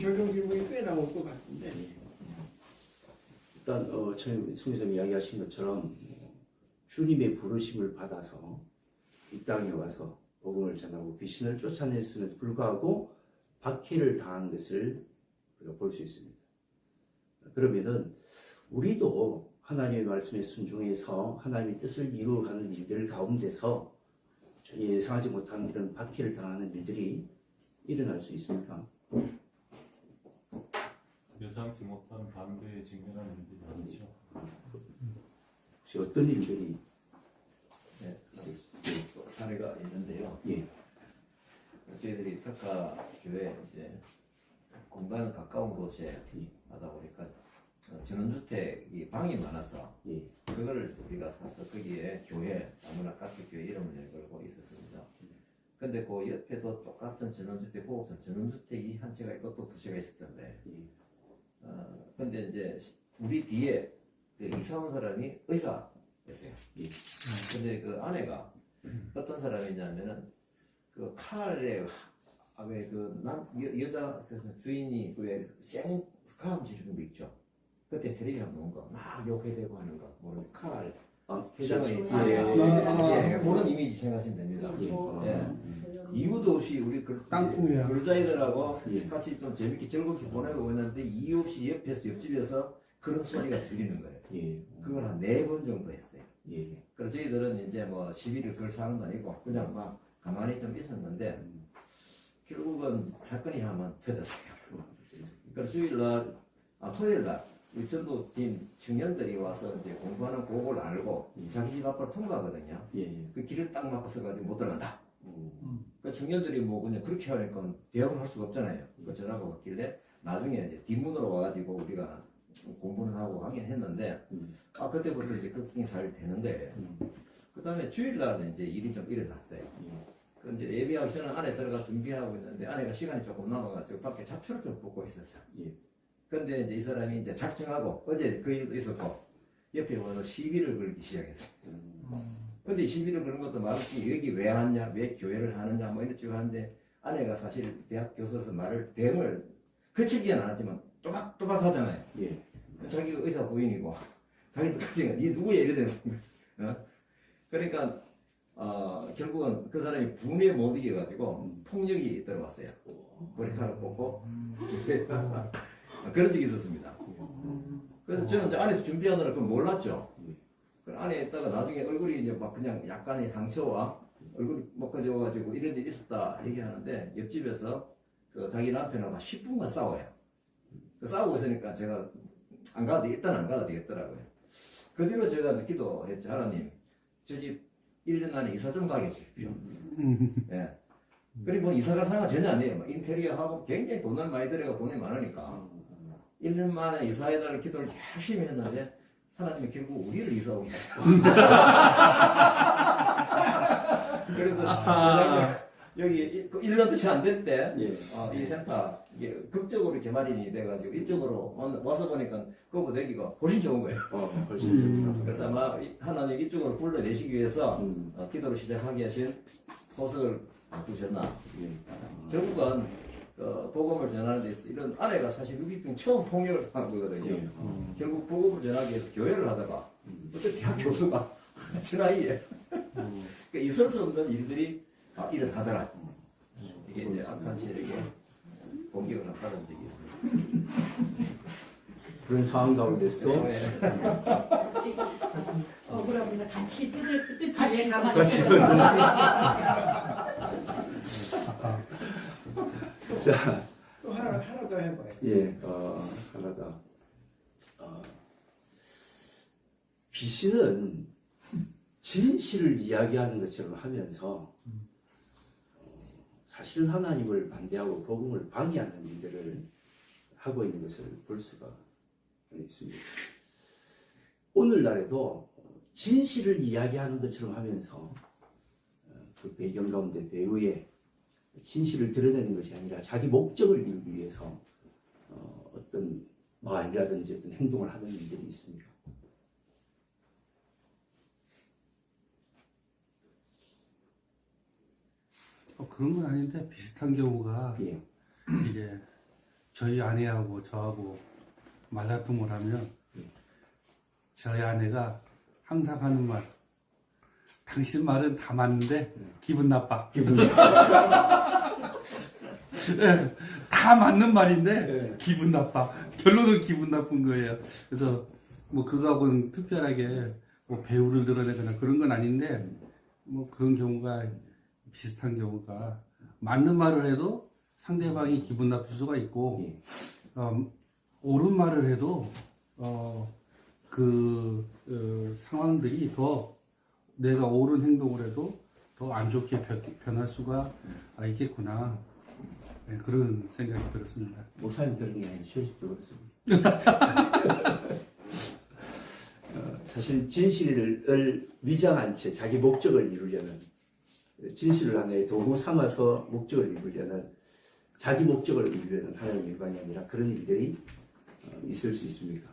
적용 질문이 꽤 나올 것 같은데 일단 처음 성교사님 이야기하신 것처럼 주님의 부르심을 받아서 이 땅에 와서 복음을 전하고 귀신을 쫓아냈음에도 불구하고 박해를 당한 것을 우리가 볼 수 있습니다. 그러면은 우리도 하나님의 말씀에 순종해서 하나님의 뜻을 이루어가는 일들 가운데서 전혀 예상하지 못한 이런 박해를 당하는 일들이 일어날 수 있습니까? 예상치 못한 반대에 직면하는 일들이 많죠. 혹시 어떤 일들이 네, 사례가 있는데요. 예. 저희들이 특가 교회 이제 공간 가까운 곳에 하다 보니까 전원주택이 방이 많아서 예. 그거를 우리가 사서 거기에 교회 아무나 카페 교회 이름을 걸고 있었습니다. 근데 그 옆에도 똑같은 전원주택, 호흡선 전원주택이 한 채가 있고 또 두 채가 있었던데. 근데 이제 우리 뒤에 그 이사 온 사람이 의사였어요. 근데 그 아내가 어떤 사람이냐면은 그 칼에 여자 주인이 왜 생스카음 지르는 거 있죠. 그때 텔레비전 놓은 거 막 욕해대고 하는 거, 뭐 칼 회장의 그런 이미지 생각하시면 됩니다. 이유도 없이 우리 땅콩이야. 그루자이들하고 같이 좀 재밌게 즐겁게 보내고 있는데 이유 없이 옆집에서 그런 소리가 들리는 거예요. 그걸 한 4번 정도 했어요. 그래서 저희들은 이제 뭐 시비를 걸 상황도 아니고 그냥 막 가만히 좀 있었는데 결국은 사건이 한번 터졌어요. 그래서 토요일날 우리 전도팀 청년들이 와서 이제 공부하는 그걸 알고 자기 집 앞으로 통과하거든요. 그 길을 딱 막아서가지고 못 들어간다. 그 청년들이 뭐 그냥 그렇게 하니까 대응을 할 수가 없잖아요. 그 전화가 왔길래 나중에 이제 뒷문으로 와가지고 우리가 공부는 하고 하긴 했는데 그때부터 이제 걱정이 잘 되는 거예요. 그 다음에 주일날은 이제 일이 좀 일어났어요. 그 이제 예배하기 전에 안에 들어가 준비하고 있는데 아내가 시간이 조금 남아가지고 밖에 잡초를 좀 뽑고 있었어요. 근데 이제 이 사람이 이제 작정하고 어제 그 일도 있었고 옆에 와서 시비를 걸기 시작했어요. 근데 시비를 거는 것도 말없이 여기 왜 왔냐, 왜 교회를 하느냐 뭐 이렇게 하는데 아내가 사실 대학 교수로서 말을 대응을 거칠게는 안 하지만 또박또박 하잖아요. 자기가 의사 부인이고 자기도 가지가 니 누구야 이래 되는 거야. 그러니까 결국은 그 사람이 분에 못 이겨가지고 폭력이 들어왔어요. 머리카락 뽑고 그런 적이 있었습니다. 그래서 저는 이제 안에서 준비하느라 그걸 몰랐죠. 그 안에 있다가 나중에 얼굴이 이제 막 그냥 약간의 상처와 얼굴이 먹어져가지고 이런 일이 있었다 얘기하는데 옆집에서 그 자기 남편하고 10분간 싸워요. 그 싸우고 있으니까 제가 일단 안 가도 되겠더라고요. 그 뒤로 제가 기도했죠. 하나님, 저 집 1년 안에 이사 좀 가게 해주십시오. 예. 그리고 이사갈 상황 전혀 아니에요. 인테리어하고 굉장히 돈을 많이 들여가 돈이 많으니까 1년 만에 이사해달라는 기도를 열심히 했는데 하나님이 결국 우리를 이사 오게 그래서 여기 1년 뜻이 안 될 때 이 센터 이게 극적으로 개발이 돼가지고 이쪽으로 와서 보니까 그거 되기가 훨씬 좋은 거예요. 그래서 아마 하나님 이쪽으로 불러내시기 위해서 기도를 시작하게 하신 포석을 바꾸셨나. 결국은 복음을 전하는 데 있어 이런 아내가 사실 루비병 처음 폭력을 당한 거거든요. 결국 복음을 전하기 위해서 교회를 하다가 그때 대학 교수가 제 나이에 그러니까 있을 수 없는 일들이 일어나더라. 이게 이제 악한 세력에 공격을 받은 적이 있습니다. 그런 상황 가운데서도 그러면 같이 뜻을 같이 가만히 자, 또 하나 더 해봐요. 하나 더. 귀신은 진실을 이야기하는 것처럼 하면서 사실은 하나님을 반대하고 복음을 방해하는 일들을 하고 있는 것을 볼 수가 있습니다. 오늘날에도 진실을 이야기하는 것처럼 하면서 그 배경 가운데 배우의 진실을 드러내는 것이 아니라 자기 목적을 이루기 위해서 어떤 말이라든지 어떤 행동을 하는 일들이 있습니다. 그런 건 아닌데 비슷한 경우가 이제 저희 아내하고 저하고 말다툼을 하면 저희 아내가 항상 하는 말. 당신 말은 다 맞는데 기분 나빠. 예, 다 맞는 말인데 기분 나빠. 결론은 기분 나쁜 거예요. 그래서 뭐 그거하고는 특별하게 뭐 배우를 드러내거나 그런 건 아닌데 뭐 그런 경우가 비슷한 경우가 맞는 말을 해도 상대방이 기분 나쁠 수가 있고 옳은 말을 해도 상황들이 더 내가 옳은 행동을 해도 더 안 좋게 변할 수가 있겠구나. 네, 그런 생각이 들었습니다. 목사님 그런 게 아니라 현실도 그렇습니다. 사실 진실을 위장한 채 자기 목적을 이루려는, 진실을 하나의 도구 삼아서 목적을 이루려는, 자기 목적을 이루려는 하나님의 일관이 아니라 그런 일들이 있을 수 있습니까?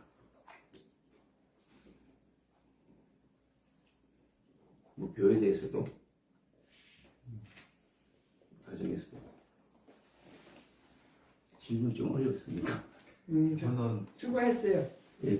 뭐 교회에 대해서도 가정에서도 질문이 좀 어려웠습니까? 저는 수고했어요. 예.